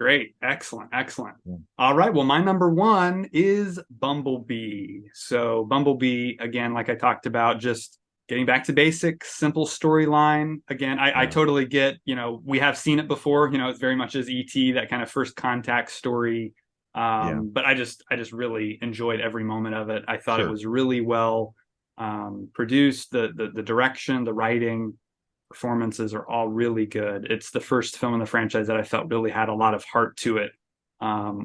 Great. Excellent. Excellent. Yeah. All right. Well, my number 1 is Bumblebee. So Bumblebee, again, like I talked about, just getting back to basics, simple storyline. Again, I totally get, we have seen it before, it's very much as E.T., that kind of first contact story. But I just really enjoyed every moment of it. I thought it was really well produced. The direction, the writing, performances are all really good. It's the first film in the franchise that I felt really had a lot of heart to it,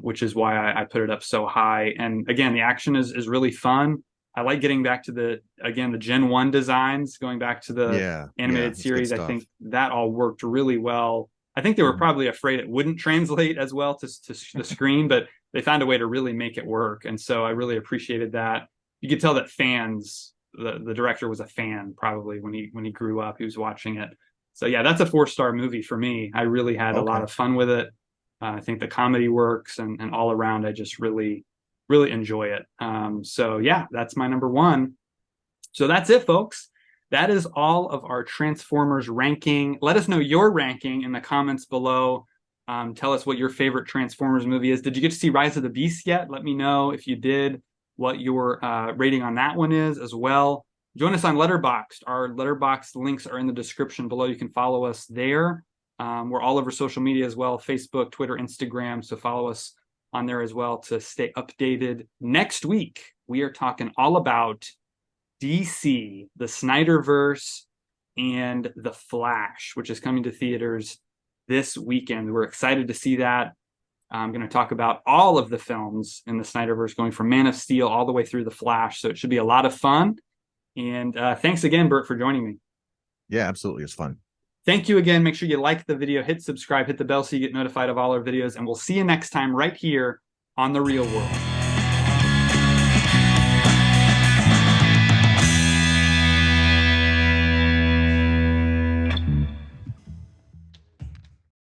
which is why I put it up so high. And again, the action is really fun. I like getting back to the Gen 1 designs, going back to the animated series. I think that all worked really well. I think they were probably afraid it wouldn't translate as well to the screen, but they found a way to really make it work. And so I really appreciated that. You could tell that fans, the director was a fan probably when he grew up, he was watching it. So yeah, that's a 4-star movie for me. I really had a lot of fun with it. I think the comedy works, and all around, I just really enjoy it. So yeah, that's my number 1. So that's it, folks. That is all of our Transformers ranking. Let us know your ranking in the comments below. Tell us what your favorite Transformers movie is. Did you get to see Rise of the Beast yet? Let me know if you did, what your rating on that one is as well. Join us on Letterboxd. Our Letterboxd links are in the description below. You can follow us there. We're all over social media as well, Facebook, Twitter, Instagram. So follow us on there as well to stay updated. Next week, we are talking all about DC, the Snyderverse, and The Flash, which is coming to theaters this weekend. We're excited to see that. I'm going to talk about all of the films in the Snyderverse, going from Man of Steel all the way through The Flash. So it should be a lot of fun. And thanks again, Bert, for joining me. Yeah, absolutely. It's fun. Thank you again. Make sure you like the video, hit subscribe, hit the bell so you get notified of all our videos, and we'll see you next time right here on The Real World.